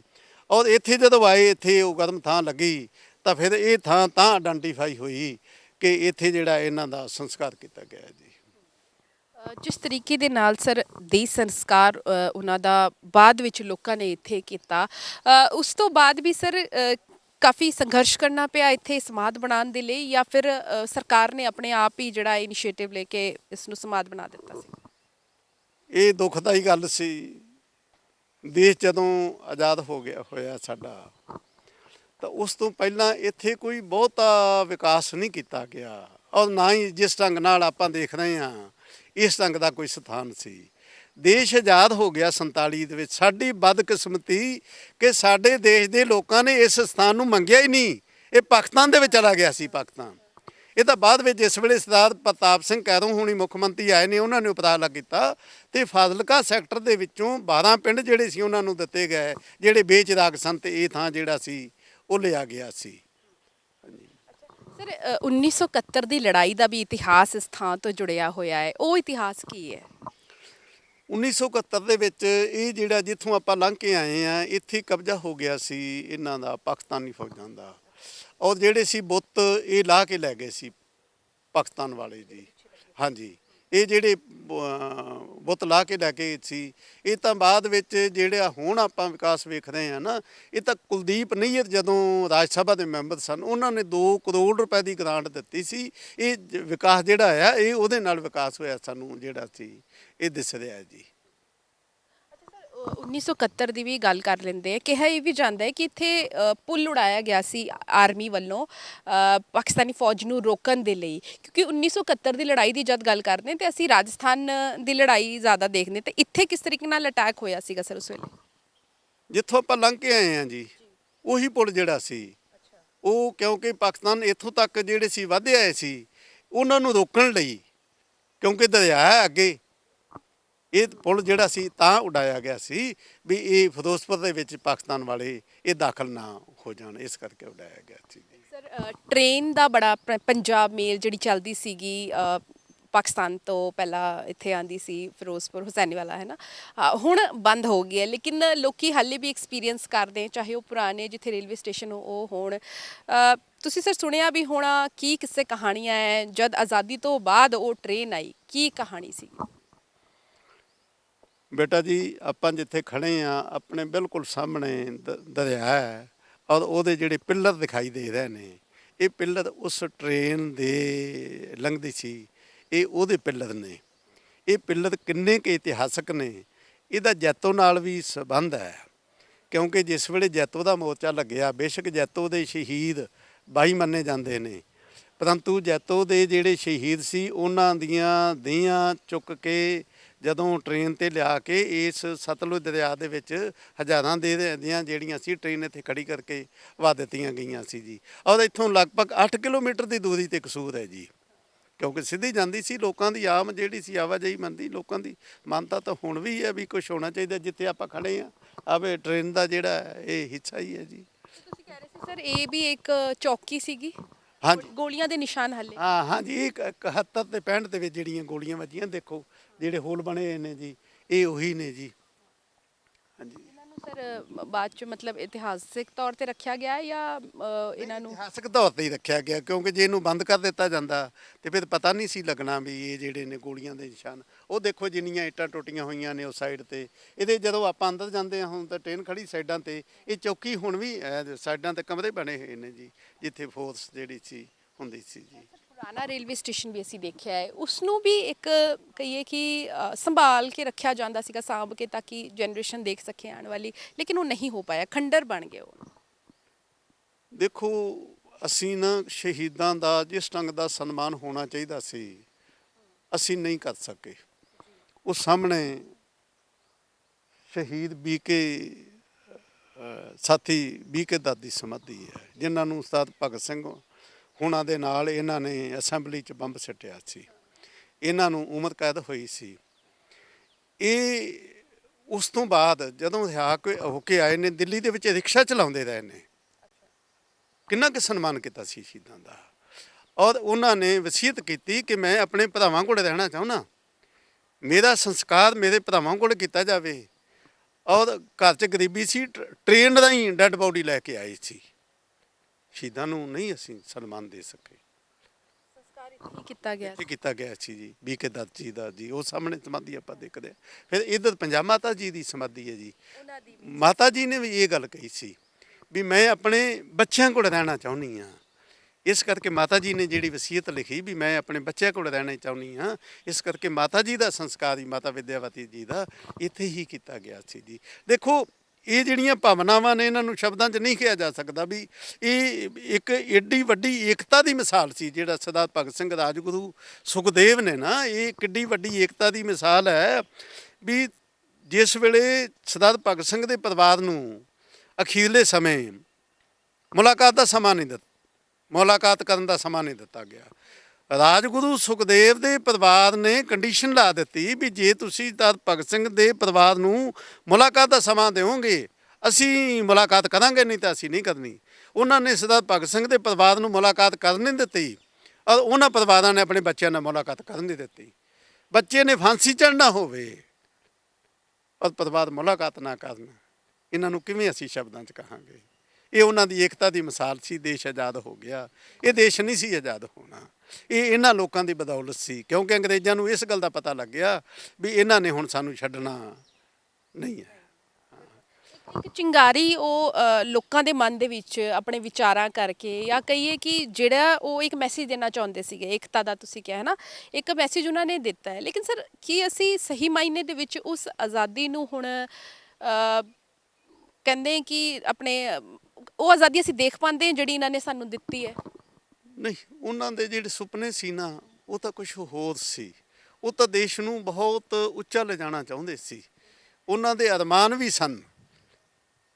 ਔਰ ਇੱਥੇ ਜਦੋਂ ਆਏ, ਇੱਥੇ ਉਹ ਗਰਮ ਥਾਂ ਲੱਗੀ ਤਾਂ ਫਿਰ ਇਹ ਥਾਂ ਤਾਂ ਆਇਡੈਂਟੀਫਾਈ ਹੋਈ ਕਿ ਇੱਥੇ ਜਿਹੜਾ ਇਹਨਾਂ ਦਾ ਸੰਸਕਾਰ ਕੀਤਾ ਗਿਆ ਜੀ। ਜਿਸ ਤਰੀਕੇ ਦੇ ਨਾਲ ਸਰ ਦੇਹ ਸੰਸਕਾਰ ਉਹਨਾਂ ਦਾ ਬਾਅਦ ਵਿੱਚ ਲੋਕਾਂ ਨੇ ਇੱਥੇ ਕੀਤਾ, ਉਸ ਤੋਂ ਬਾਅਦ ਵੀ ਸਰ ਕਾਫੀ ਸੰਘਰਸ਼ ਕਰਨਾ ਪਿਆ ਇੱਥੇ ਸਮਾਧ ਬਣਾਉਣ ਦੇ ਲਈ, ਜਾਂ ਫਿਰ ਸਰਕਾਰ ਨੇ ਆਪਣੇ ਆਪ ਹੀ ਜਿਹੜਾ ਇਨੀਸ਼ੀਏਟਿਵ ਲੈ ਕੇ ਇਸ ਨੂੰ ਸਮਾਧ ਬਣਾ ਦਿੱਤਾ ਸੀ? ਇਹ ਦੁਖਦਾਈ ਗੱਲ ਸੀ। ਦੇਸ਼ ਜਦੋਂ ਆਜ਼ਾਦ ਹੋਇਆ ਸਾਡਾ, ਤਾਂ ਉਸ ਤੋਂ ਪਹਿਲਾਂ ਇੱਥੇ ਕੋਈ ਬਹੁਤਾ ਵਿਕਾਸ ਨਹੀਂ ਕੀਤਾ ਗਿਆ ਔਰ ਨਾ ਹੀ ਜਿਸ ਢੰਗ ਨਾਲ ਆਪਾਂ ਦੇਖ ਰਹੇ ਹਾਂ ਇਸ ਢੰਗ ਦਾ ਕੋਈ ਸਥਾਨ ਸੀ। ਦੇਸ਼ ਆਜ਼ਾਦ ਹੋ ਗਿਆ 47 ਦੇ ਵਿੱਚ। ਸਾਡੀ ਬਦਕਿਸਮਤੀ ਕਿ ਸਾਡੇ ਦੇਸ਼ ਦੇ ਲੋਕਾਂ ਨੇ ਇਸ ਸਥਾਨ ਨੂੰ ਮੰਗਿਆ ਹੀ ਨਹੀਂ। ਇਹ ਪਾਕਿਸਤਾਨ ਦੇ ਵਿੱਚ ਚਲਾ ਗਿਆ ਸੀ। ਪਾਕਿਸਤਾਨ ਇਹ ਤਾਂ ਬਾਅਦ ਵਿੱਚ ਜਿਸ ਵੇਲੇ ਸਰਦਾਰ ਪ੍ਰਤਾਪ ਸਿੰਘ ਕੈਰੋਂ ਹੁਣੀ ਮੁੱਖ ਮੰਤਰੀ ਆਏ ਨੇ, ਉਹਨਾਂ ਨੇ ਉਪਰਾਲਾ ਕੀਤਾ ਤੇ ਫਾਜ਼ਿਲਕਾ ਸੈਕਟਰ ਦੇ ਵਿੱਚੋਂ 12 ਪਿੰਡ ਜਿਹੜੇ ਸੀ ਉਹਨਾਂ ਨੂੰ ਦਿੱਤੇ ਗਏ, ਜਿਹੜੇ ਬੇਚਰਾਗ ਸਨ, ਤੇ ਇਹ ਥਾਂ ਜਿਹੜਾ ਸੀ ਉਹ ਲਿਆ ਗਿਆ ਸੀ। ਸਰ 1971 ਦੀ ਲੜਾਈ ਦਾ ਵੀ ਇਤਿਹਾਸ ਇਸ ਥਾਂ ਤੋਂ ਜੁੜਿਆ ਹੋਇਆ ਹੈ, ਉਹ ਇਤਿਹਾਸ ਕੀ ਹੈ? 1971 ਦੇ ਵਿੱਚ ਇਹ ਜਿਹੜਾ ਜਿੱਥੋਂ ਆਪਾਂ ਲੰਘ ਕੇ ਆਏ ਆ ਇੱਥੇ ਕਬਜ਼ਾ ਹੋ ਗਿਆ ਸੀ ਇਹਨਾਂ ਦਾ, ਪਾਕਿਸਤਾਨੀ ਫੌਜਾਂ ਦਾ। ਔਰ ਜਿਹੜੇ ਸੀ ਬੁੱਤ ਇਹ ਲਾਹ ਕੇ ਲੈ ਗਏ ਸੀ ਪਾਕਿਸਤਾਨ ਵਾਲੇ ਜੀ। ਹਾਂਜੀ, ਇਹ ਜਿਹੜੇ ਬੁੱਤ ਲਾਹ ਕੇ ਲੈ ਕੇ ਸੀ, ਇਹ ਤਾਂ ਬਾਅਦ ਵਿੱਚ ਜਿਹੜਾ ਹੁਣ ਆਪਾਂ ਵਿਕਾਸ ਵੇਖ ਰਹੇ ਆ ਨਾ, ਇਹ ਤਾਂ ਕੁਲਦੀਪ ਨਈਅਰ ਜਦੋਂ ਰਾਜ ਸਭਾ ਦੇ ਮੈਂਬਰ ਸਨ, ਉਹਨਾਂ ਨੇ 2 ਕਰੋੜ ਰੁਪਏ ਦੀ ਗ੍ਰਾਂਟ ਦਿੱਤੀ ਸੀ। ਇਹ ਵਿਕਾਸ ਜਿਹੜਾ ਆ ਇਹ ਉਹਦੇ ਨਾਲ ਵਿਕਾਸ ਹੋਇਆ, ਸਾਨੂੰ ਜਿਹੜਾ ਸੀ ਇਹ ਦਿਸ ਰਿਹਾ ਜੀ। 1971 ਦੀ ਵੀ ਗੱਲ ਕਰ ਲੈਂਦੇ ਆ। ਕਿਹਾ ਇਹ ਵੀ ਜਾਂਦਾ ਹੈ ਕਿ ਇੱਥੇ ਪੁਲ ਉਡਾਇਆ ਗਿਆ ਸੀ ਆਰਮੀ ਵੱਲੋਂ ਪਾਕਿਸਤਾਨੀ ਫੌਜ ਨੂੰ ਰੋਕਣ ਦੇ ਲਈ, ਕਿਉਂਕਿ 1971 ਦੀ ਲੜਾਈ ਦੀ ਜਦ ਗੱਲ ਕਰਦੇ ਹਾਂ ਤੇ ਅਸੀਂ ਰਾਜਸਥਾਨ ਦੀ ਲੜਾਈ ਜ਼ਿਆਦਾ ਦੇਖਦੇ ਤੇ ਇੱਥੇ ਕਿਸ ਤਰੀਕੇ ਨਾਲ ਅਟੈਕ ਹੋਇਆ ਸੀਗਾ ਸਰ ਉਸ ਵੇਲੇ? ਜਿੱਥੋਂ ਆਪਾਂ ਲੰਘ ਕੇ ਆਏ ਆ ਜੀ, ਉਹੀ ਪੁਲ ਜਿਹੜਾ ਸੀ ਉਹ, ਕਿਉਂਕਿ ਪਾਕਿਸਤਾਨ ਇੱਥੋਂ ਤੱਕ ਜਿਹੜੇ ਸੀ ਵਧੇ ਆਏ ਸੀ, ਉਹਨਾਂ ਨੂੰ ਰੋਕਣ ਲਈ, ਕਿਉਂਕਿ ਦਰਿਆ ਹੈ ਅੱਗੇ, ਇਹ ਪੁਲ ਜਿਹੜਾ ਸੀ ਤਾਂ ਉਡਾਇਆ ਗਿਆ ਸੀ ਵੀ ਇਹ ਫਿਰੋਜ਼ਪੁਰ ਦੇ ਵਿੱਚ ਪਾਕਿਸਤਾਨ ਵਾਲੇ ਇਹ ਦਾਖਲ ਨਾ ਹੋ ਜਾਣ, ਇਸ ਕਰਕੇ ਉਡਾਇਆ ਗਿਆ ਸੀ ਜੀ। ਸਰ ਟ੍ਰੇਨ ਦਾ ਬੜਾ ਪੰਜਾਬ ਮੇਲ ਜਿਹੜੀ ਚੱਲਦੀ ਸੀਗੀ ਪਾਕਿਸਤਾਨ ਤੋਂ ਪਹਿਲਾਂ ਇੱਥੇ ਆਂਦੀ ਸੀ ਫਿਰੋਜ਼ਪੁਰ ਹੁਸੈਨੀਵਾਲਾ, ਹੈ ਨਾ, ਹੁਣ ਬੰਦ ਹੋ ਗਈ ਹੈ, ਲੇਕਿਨ ਲੋਕੀ ਹਾਲੇ ਵੀ ਐਕਸਪੀਰੀਅੰਸ ਕਰਦੇ, ਚਾਹੇ ਉਹ ਪੁਰਾਣੇ ਜਿੱਥੇ ਰੇਲਵੇ ਸਟੇਸ਼ਨ ਉਹ ਹੋਣ। ਤੁਸੀਂ ਸਰ ਸੁਣਿਆ ਵੀ ਹੋਣਾ ਕੀ ਕਿਸੇ ਕਹਾਣੀਆਂ ਹੈ ਜਦ ਆਜ਼ਾਦੀ ਤੋਂ ਬਾਅਦ ਉਹ ਟ੍ਰੇਨ ਆਈ, ਕੀ ਕਹਾਣੀ ਸੀ? ਬੇਟਾ ਜੀ, ਆਪਾਂ ਜਿੱਥੇ ਖੜੇ ਆ ਆਪਣੇ ਬਿਲਕੁਲ ਸਾਹਮਣੇ ਦਰਿਆ ਹੈ ਔਰ ਉਹਦੇ ਜਿਹੜੇ ਪਿੱਲਰ ਦਿਖਾਈ ਦੇ ਰਹੇ ਨੇ, ਇਹ ਪਿੱਲਰ ਉਸ ਟ੍ਰੇਨ ਦੇ ਲੰਘਦੀ ਸੀ, ਇਹ ਉਹਦੇ ਪਿੱਲਰ ਨੇ। ਇਹ ਪਿੱਲਰ ਕਿੰਨੇ ਕੁ ਇਤਿਹਾਸਕ ਨੇ, ਇਹਦਾ ਜੈਤੋ ਨਾਲ ਵੀ ਸੰਬੰਧ ਹੈ, ਕਿਉਂਕਿ ਜਿਸ ਵੇਲੇ ਜੈਤੋ ਦਾ ਮੋਰਚਾ ਲੱਗਿਆ, ਬੇਸ਼ੱਕ ਜੈਤੋ ਦੇ ਸ਼ਹੀਦ 22 ਮੰਨੇ ਜਾਂਦੇ ਨੇ, ਪਰੰਤੂ ਜੈਤੋ ਦੇ ਜਿਹੜੇ ਸ਼ਹੀਦ ਸੀ ਉਹਨਾਂ ਦੀਆਂ ਦੇਹਾਂ ਚੁੱਕ ਕੇ ਜਦੋਂ ਟ੍ਰੇਨ ਤੇ ਲਿਆ ਕੇ ਇਸ ਸਤਲੁਜ ਦਰਿਆ ਦੇ ਵਿੱਚ ਹਜ਼ਾਰਾਂ ਦੇ ਦੀਆਂ ਜਿਹੜੀਆਂ ਸੀ ਟ੍ਰੇਨ ਇੱਥੇ ਖੜੀ ਕਰਕੇ ਵਾ ਦਿੱਤੀਆਂ ਗਈਆਂ ਸੀ ਜੀ। ਔਰ ਇੱਥੋਂ ਲਗਭਗ 8 ਕਿਲੋਮੀਟਰ ਦੀ ਦੂਰੀ ਤੇ ਕਸੂਰ ਹੈ ਜੀ, ਕਿਉਂਕਿ ਸਿੱਧੀ ਜਾਂਦੀ ਸੀ, ਲੋਕਾਂ ਦੀ ਆਮ ਜਿਹੜੀ ਸੀ ਆਵਾਜਾਈ ਮੰਨਦੀ, ਲੋਕਾਂ ਦੀ ਮਾਨਤਾ ਤਾਂ ਹੁਣ ਵੀ ਹੈ ਵੀ ਕੁਝ ਹੋਣਾ ਚਾਹੀਦਾ। ਜਿੱਥੇ ਆਪਾਂ ਖੜੇ ਆ ਆਵੇ ਟ੍ਰੇਨ ਦਾ ਜਿਹੜਾ ਇਹ ਹਿੱਸਾ ਹੀ ਹੈ ਜੀ। ਤੁਸੀਂ ਕਹਿ ਰਹੇ ਸੀ ਸਰ ਇਹ ਵੀ ਇੱਕ ਚੌਕੀ ਸੀਗੀ? ਹਾਂਜੀ, ਗੋਲੀਆਂ ਦੇ ਨਿਸ਼ਾਨ ਹੱਲੇ? ਹਾਂਜੀ, ਇਹ 71 ਤੇ 65 ਦੇ ਵਿੱਚ ਜਿਹੜੀਆਂ ਗੋਲੀਆਂ ਵੱਜੀਆਂ, ਦੇਖੋ ਜਿਹੜੇ ਹੋਲ ਬਣੇ ਹੋਏ ਨੇ ਜੀ, ਇਹ ਉਹੀ ਨੇ ਜੀ। ਹਾਂਜੀ, ਇਹਨਾਂ ਨੂੰ ਸਰ ਬਾਅਦ ਚ ਮਤਲਬ ਇਤਿਹਾਸਿਕ ਤੌਰ ਤੇ ਰੱਖਿਆ ਗਿਆ ਜਾਂ ਇਹਨਾਂ ਨੂੰ ਇਤਿਹਾਸਕ ਤੌਰ ਤੇ ਹੀ ਰੱਖਿਆ ਗਿਆ, ਕਿਉਂਕਿ ਜੇ ਇਹਨੂੰ ਬੰਦ ਕਰ ਦਿੱਤਾ ਜਾਂਦਾ ਤੇ ਫਿਰ ਪਤਾ ਨਹੀਂ ਸੀ ਲੱਗਣਾ ਵੀ ਇਹ ਜਿਹੜੇ ਨੇ ਗੋਲੀਆਂ ਦੇ ਨਿਸ਼ਾਨ। ਉਹ ਦੇਖੋ ਜਿੰਨੀਆਂ ਇੱਟਾਂ ਟੁੱਟੀਆਂ ਹੋਈਆਂ ਨੇ ਉਸ ਸਾਈਡ ਤੇ, ਇਹਦੇ ਜਦੋਂ ਆਪਾਂ ਅੰਦਰ ਜਾਂਦੇ ਹਾਂ ਹੁਣ ਤਾਂ ਟ੍ਰੇਨ ਖੜੀ ਸਾਈਡਾਂ ਤੇ, ਇਹ ਚੌਕੀ ਹੁਣ ਵੀ ਸਾਈਡਾਂ ਤੇ ਕਮਰੇ ਬਣੇ ਹੋਏ ਨੇ ਜੀ, ਜਿੱਥੇ ਫੋਰਸ ਜਿਹੜੀ ਸੀ ਹੁੰਦੀ ਸੀ ਜੀ। ਪੁਰਾਣਾ ਰੇਲਵੇ ਸਟੇਸ਼ਨ ਵੀ ਅਸੀਂ ਦੇਖਿਆ ਹੈ, ਉਸ ਨੂੰ ਵੀ ਇੱਕ ਕਹੀਏ ਕਿ ਸੰਭਾਲ ਕੇ ਰੱਖਿਆ ਜਾਂਦਾ ਸੀਗਾ, ਸਾਂਭ ਕੇ, ਤਾਂ ਕਿ ਜਨਰੇਸ਼ਨ ਦੇਖ ਸਕੇ ਆਉਣ ਵਾਲੀ, ਲੇਕਿਨ ਉਹ ਨਹੀਂ ਹੋ ਪਾਇਆ, ਖੰਡਰ ਬਣ ਗਏ ਉਹ। ਦੇਖੋ, ਅਸੀਂ ਨਾ ਸ਼ਹੀਦਾਂ ਦਾ ਜਿਸ ਢੰਗ ਦਾ ਸਨਮਾਨ ਹੋਣਾ ਚਾਹੀਦਾ ਸੀ ਅਸੀਂ ਨਹੀਂ ਕਰ ਸਕੇ। ਉਹ ਸਾਹਮਣੇ ਸ਼ਹੀਦ ਬੀਕੇ ਸਾਥੀ ਬੀਕੇ ਦਾਦੀ ਸਮਾਧੀ ਹੈ, ਜਿਨ੍ਹਾਂ ਨੂੰ ਉਸਤਾਦ ਭਗਤ ਸਿੰਘ ਹੁਣਾਂ ਦੇ ਨਾਲ ਇਹਨਾਂ ਨੇ ਅਸੈਂਬਲੀ 'ਚ ਬੰਬ ਸੁੱਟਿਆ ਸੀ, ਇਹਨਾਂ ਨੂੰ ਉਮਰ ਕੈਦ ਹੋਈ ਸੀ। ਇਹ ਉਸ ਤੋਂ ਬਾਅਦ ਜਦੋਂ ਰਿਹਾ ਹੋ ਕੇ ਆਏ ਨੇ, ਦਿੱਲੀ ਦੇ ਵਿੱਚ ਰਿਕਸ਼ਾ ਚਲਾਉਂਦੇ ਰਹੇ ਨੇ, ਕਿੰਨਾ ਕੁ ਸਨਮਾਨ ਕੀਤਾ ਸੀ ਸ਼ਹੀਦਾਂ ਦਾ। ਔਰ ਉਹਨਾਂ ਨੇ ਵਸੀਅਤ ਕੀਤੀ ਕਿ ਮੈਂ ਆਪਣੇ ਭਰਾਵਾਂ ਕੋਲ ਰਹਿਣਾ ਚਾਹੁੰਦਾ, ਮੇਰਾ ਸੰਸਕਾਰ ਮੇਰੇ ਭਰਾਵਾਂ ਕੋਲ ਕੀਤਾ ਜਾਵੇ। ਔਰ ਘਰ 'ਚ ਗਰੀਬੀ ਸੀ, ਟ੍ਰੇਨ ਰਾਹੀਂ ਡੈੱਡ ਬਾਡੀ ਲੈ ਕੇ ਆਏ ਸੀ। ਸ਼ਹੀਦਾਂ ਨੂੰ ਨਹੀਂ ਅਸੀਂ ਸਨਮਾਨ ਦੇ ਸਕੇ। ਸੰਸਕਾਰ ਇੱਥੇ ਕੀਤਾ ਗਿਆ ਕੀਤਾ ਗਿਆ ਸੀ ਜੀ, ਬੀਕੇ ਦੱਤ ਜੀ ਦਾ ਜੀ, ਉਹ ਸਾਹਮਣੇ ਸਮਾਧੀ ਆਪਾਂ ਦੇਖਦੇ ਹਾਂ। ਫਿਰ ਇੱਧਰ ਪੰਜਾਬ ਮਾਤਾ ਜੀ ਦੀ ਸਮਾਧੀ ਹੈ ਜੀ। ਮਾਤਾ ਜੀ ਨੇ ਵੀ ਇਹ ਗੱਲ ਕਹੀ ਸੀ ਵੀ ਮੈਂ ਆਪਣੇ ਬੱਚਿਆਂ ਕੋਲ ਰਹਿਣਾ ਚਾਹੁੰਦੀ ਹਾਂ, ਇਸ ਕਰਕੇ ਮਾਤਾ ਜੀ ਨੇ ਜਿਹੜੀ ਵਸੀਅਤ ਲਿਖੀ ਵੀ ਮੈਂ ਆਪਣੇ ਬੱਚਿਆਂ ਕੋਲ ਰਹਿਣਾ ਚਾਹੁੰਦੀ ਹਾਂ, ਇਸ ਕਰਕੇ ਮਾਤਾ ਜੀ ਦਾ ਸੰਸਕਾਰ ਹੀ ਮਾਤਾ ਵਿਦਿਆਵਤੀ ਜੀ ਦਾ ਇੱਥੇ ਹੀ ਕੀਤਾ ਗਿਆ ਸੀ ਜੀ। ਦੇਖੋ, ਇਹ ਜਿਹੜੀਆਂ ਭਾਵਨਾਵਾਂ ਨੇ ਇਹਨਾਂ ਨੂੰ ਸ਼ਬਦਾਂ 'ਚ ਨਹੀਂ ਕਿਹਾ ਜਾ ਸਕਦਾ ਵੀ ਇਹ ਇੱਕ ਏਡੀ ਵੱਡੀ ਏਕਤਾ ਦੀ ਮਿਸਾਲ ਸੀ। ਜਿਹੜਾ ਸਰਦਾਰ ਭਗਤ ਸਿੰਘ, ਰਾਜਗੁਰੂ ਸੁਖਦੇਵ ਨੇ ਨਾ, ਇਹ ਕਿੱਡੀ ਵੱਡੀ ਏਕਤਾ ਦੀ ਮਿਸਾਲ ਹੈ ਵੀ ਜਿਸ ਵੇਲੇ ਸਰਦਾਰ ਭਗਤ ਸਿੰਘ ਦੇ ਪਰਿਵਾਰ ਨੂੰ ਅਖੀਰਲੇ ਸਮੇਂ ਮੁਲਾਕਾਤ ਦਾ ਸਮਾਂ ਨਹੀਂ ਦਿੱਤਾ, ਮੁਲਾਕਾਤ ਕਰਨ ਦਾ ਸਮਾਂ ਨਹੀਂ ਦਿੱਤਾ ਗਿਆ, ਰਾਜਗੁਰੂ ਸੁਖਦੇਵ ਦੇ ਪਰਿਵਾਰ ਨੇ ਕੰਡੀਸ਼ਨ ਲਾ ਦਿੱਤੀ ਵੀ ਜੇ ਤੁਸੀਂ ਸਰਦਾਰ ਭਗਤ ਸਿੰਘ ਦੇ ਪਰਿਵਾਰ ਨੂੰ ਮੁਲਾਕਾਤ ਦਾ ਸਮਾਂ ਦਿਓਗੇ ਅਸੀਂ ਮੁਲਾਕਾਤ ਕਰਾਂਗੇ, ਨਹੀਂ ਤਾਂ ਅਸੀਂ ਨਹੀਂ ਕਰਨੀ। ਉਹਨਾਂ ਨੇ ਸਰਦਾਰ ਭਗਤ ਸਿੰਘ ਦੇ ਪਰਿਵਾਰ ਨੂੰ ਮੁਲਾਕਾਤ ਕਰਨ ਨਹੀਂ ਦਿੱਤੀ ਔਰ ਉਹਨਾਂ ਪਰਿਵਾਰਾਂ ਨੇ ਆਪਣੇ ਬੱਚਿਆਂ ਨਾਲ ਮੁਲਾਕਾਤ ਕਰਨ ਨਹੀਂ ਦਿੱਤੀ। ਬੱਚੇ ਨੇ ਫਾਂਸੀ ਚੜ੍ਹਨਾ ਹੋਵੇ ਔਰ ਤੋਂ ਬਾਅਦ ਮੁਲਾਕਾਤ ਨਾ ਕਰਨ, ਇਹਨਾਂ ਨੂੰ ਕਿਵੇਂ ਅਸੀਂ ਸ਼ਬਦਾਂ 'ਚ ਕਹਾਂਗੇ। ਇਹ ਉਹਨਾਂ ਦੀ ਏਕਤਾ ਦੀ ਮਿਸਾਲ ਸੀ। ਦੇਸ਼ ਆਜ਼ਾਦ ਹੋ ਗਿਆ, ਇਹ ਦੇਸ਼ ਨਹੀਂ ਸੀ ਆਜ਼ਾਦ ਹੋਣਾ। ਇਹ ਇਹਨਾਂ ਲੋਕਾਂ ਦੀ ਬਦੌਲਤ ਸੀ, ਕਿਉਂਕਿ ਅੰਗਰੇਜ਼ਾਂ ਨੂੰ ਇਸ ਗੱਲ ਦਾ ਪਤਾ ਲੱਗਿਆ ਵੀ ਇਹਨਾਂ ਨੇ ਹੁਣ ਸਾਨੂੰ ਛੱਡਣਾ ਨਹੀਂ ਹੈ। ਇੱਕ ਚਿੰਗਾਰੀ ਉਹ ਲੋਕਾਂ ਦੇ ਮਨ ਦੇ ਵਿੱਚ ਆਪਣੇ ਵਿਚਾਰਾਂ ਕਰਕੇ, ਜਾਂ ਕਹੀਏ ਕਿ ਜਿਹੜਾ ਉਹ ਇੱਕ ਮੈਸੇਜ ਦੇਣਾ ਚਾਹੁੰਦੇ ਸੀਗੇ, ਏਕਤਾ ਦਾ ਤੁਸੀਂ ਕਿਹਾ ਹੈ ਨਾ, ਇੱਕ ਮੈਸੇਜ ਉਹਨਾਂ ਨੇ ਦਿੱਤਾ ਹੈ। ਲੇਕਿਨ ਸਰ, ਕੀ ਅਸੀਂ ਸਹੀ ਮਾਇਨੇ ਦੇ ਵਿੱਚ ਉਸ ਆਜ਼ਾਦੀ ਨੂੰ ਹੁਣ ਕਹਿੰਦੇ ਕਿ ਆਪਣੇ ਉਹ ਆਜ਼ਾਦੀ ਅਸੀਂ ਦੇਖ ਪਾਉਂਦੇ ਹਾਂ ਜਿਹੜੀ ਇਹਨਾਂ ਨੇ ਸਾਨੂੰ ਦਿੱਤੀ ਹੈ? ਨਹੀਂ, ਉਹਨਾਂ ਦੇ ਜਿਹੜੇ ਸੁਪਨੇ ਸੀ ਨਾ, ਉਹ ਤਾਂ ਕੁਝ ਹੋਰ ਸੀ। ਉਹ ਤਾਂ ਦੇਸ਼ ਨੂੰ ਬਹੁਤ ਉੱਚਾ ਲਿਜਾਣਾ ਚਾਹੁੰਦੇ ਸੀ। ਉਹਨਾਂ ਦੇ ਅਰਮਾਨ ਵੀ ਸਨ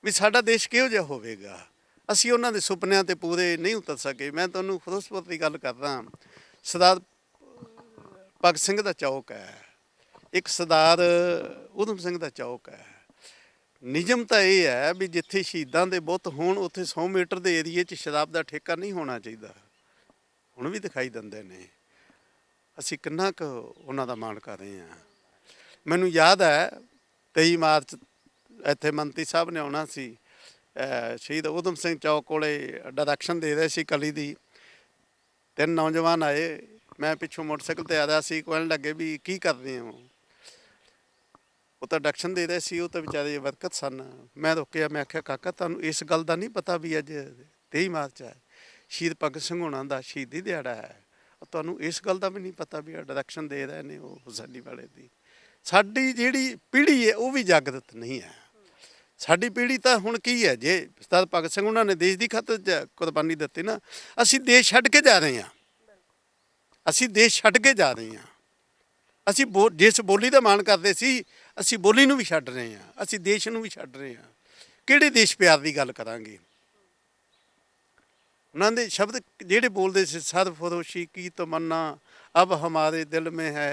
ਵੀ ਸਾਡਾ ਦੇਸ਼ ਕਿਹੋ ਜਿਹਾ ਹੋਵੇਗਾ। ਅਸੀਂ ਉਹਨਾਂ ਦੇ ਸੁਪਨਿਆਂ ਤੇ ਪੂਰੇ ਨਹੀਂ ਉਤਰ ਸਕੇ। ਮੈਂ ਤੁਹਾਨੂੰ ਫਿਰੋਜ਼ਪੁਰ ਦੀ ਗੱਲ ਕਰਦਾ। ਸਰਦਾਰ ਭਗਤ ਸਿੰਘ ਦਾ ਚੌਕ ਹੈ, ਇੱਕ ਸਰਦਾਰ ਊਧਮ ਸਿੰਘ ਦਾ ਚੌਕ ਹੈ। ਨਿਯਮ ਤਾਂ ਇਹ ਹੈ ਵੀ ਜਿੱਥੇ ਸ਼ਹੀਦਾਂ ਦੇ ਬੁੱਤ ਹੋਣ ਉੱਥੇ 100 ਮੀਟਰ ਦੇ ਏਰੀਏ 'ਚ ਸ਼ਰਾਬ ਦਾ ਠੇਕਾ ਨਹੀਂ ਹੋਣਾ ਚਾਹੀਦਾ। ਹੁਣ ਵੀ ਦਿਖਾਈ ਦਿੰਦੇ ਨੇ। ਅਸੀਂ ਕਿੰਨਾ ਕੁ ਉਹਨਾਂ ਦਾ ਮਾਣ ਕਰ ਰਹੇ ਹਾਂ। ਮੈਨੂੰ ਯਾਦ ਹੈ 23 ਮਾਰਚ ਇੱਥੇ ਮੰਤਰੀ ਸਾਹਿਬ ਨੇ ਆਉਣਾ ਸੀ। ਸ਼ਹੀਦ ਊਧਮ ਸਿੰਘ ਚੌਕ ਕੋਲੇ ਡਾਇਰੈਕਸ਼ਨ ਦੇ ਰਹੇ ਸੀ ਕਲੀ ਦੀ। 3 ਨੌਜਵਾਨ ਆਏ, ਮੈਂ ਪਿੱਛੋਂ ਮੋਟਰਸਾਈਕਲ ਤੇ ਆ ਰਿਹਾ ਸੀ। ਕਹਿਣ ਲੱਗੇ ਵੀ ਕੀ ਕਰ ਰਹੇ ਹੋ? ਉਹ ਤਾਂ ਡਾਇਰੈਕਸ਼ਨ ਦੇ ਰਹੇ ਸੀ, ਉਹ ਤਾਂ ਵਿਚਾਰੇ ਬਰਕਤ ਸਨ। ਮੈਂ ਰੁਕਿਆ, ਮੈਂ ਆਖਿਆ ਕਾਕਾ ਤੁਹਾਨੂੰ ਇਸ ਗੱਲ ਦਾ ਨਹੀਂ ਪਤਾ ਵੀ ਅੱਜ 23 ਮਾਰਚ ਹੈ, ਸ਼ਹੀਦ ਭਗਤ ਸਿੰਘ ਹੋਣਾ ਦਾ ਸ਼ਹੀਦੀ ਦਿਹਾੜਾ ਹੈ। ਤੁਹਾਨੂੰ ਇਸ ਗੱਲ ਦਾ ਵੀ ਨਹੀਂ ਪਤਾ ਵੀ ਡਾਇਰੈਕਸ਼ਨ ਦੇ ਰਹੇ ਨੇ ਉਹ ਹੁਸੈਨੀ ਵਾਲੇ ਦੀ। ਸਾਡੀ ਜਿਹੜੀ ਪੀੜ੍ਹੀ ਹੈ ਉਹ ਵੀ ਜਾਗਰਤ ਨਹੀਂ ਹੈ। ਸਾਡੀ ਪੀੜ੍ਹੀ ਤਾਂ ਹੁਣ ਕੀ ਹੈ, ਜੇ ਸਰਦਾਰ ਭਗਤ ਸਿੰਘ ਉਹਨਾਂ ਨੇ ਦੇਸ਼ ਦੀ ਖਾਤਰ ਕੁਰਬਾਨੀ ਦਿੱਤੀ ਨਾ, ਅਸੀਂ ਦੇਸ਼ ਛੱਡ ਕੇ ਜਾ ਰਹੇ ਹਾਂ। ਅਸੀਂ ਦੇਸ਼ ਛੱਡ ਕੇ ਜਾ ਰਹੇ ਹਾਂ। ਅਸੀਂ ਜਿਸ ਬੋਲੀ ਦਾ ਮਾਣ ਕਰਦੇ ਸੀ, ਅਸੀਂ ਬੋਲੀ ਨੂੰ ਵੀ ਛੱਡ ਰਹੇ ਹਾਂ। ਅਸੀਂ ਦੇਸ਼ ਨੂੰ ਵੀ ਛੱਡ ਰਹੇ ਹਾਂ। ਕਿਹੜੇ ਦੇਸ਼ ਪਿਆਰ ਦੀ ਗੱਲ ਕਰਾਂਗੇ? ਉਹਨਾਂ ਦੇ ਸ਼ਬਦ ਜਿਹੜੇ ਬੋਲਦੇ ਸੀ, ਸਰਫਰੋਸ਼ੀ ਕੀ ਤਮੰਨਾ ਅਬ ਹਮਾਰੇ ਦਿਲ में है,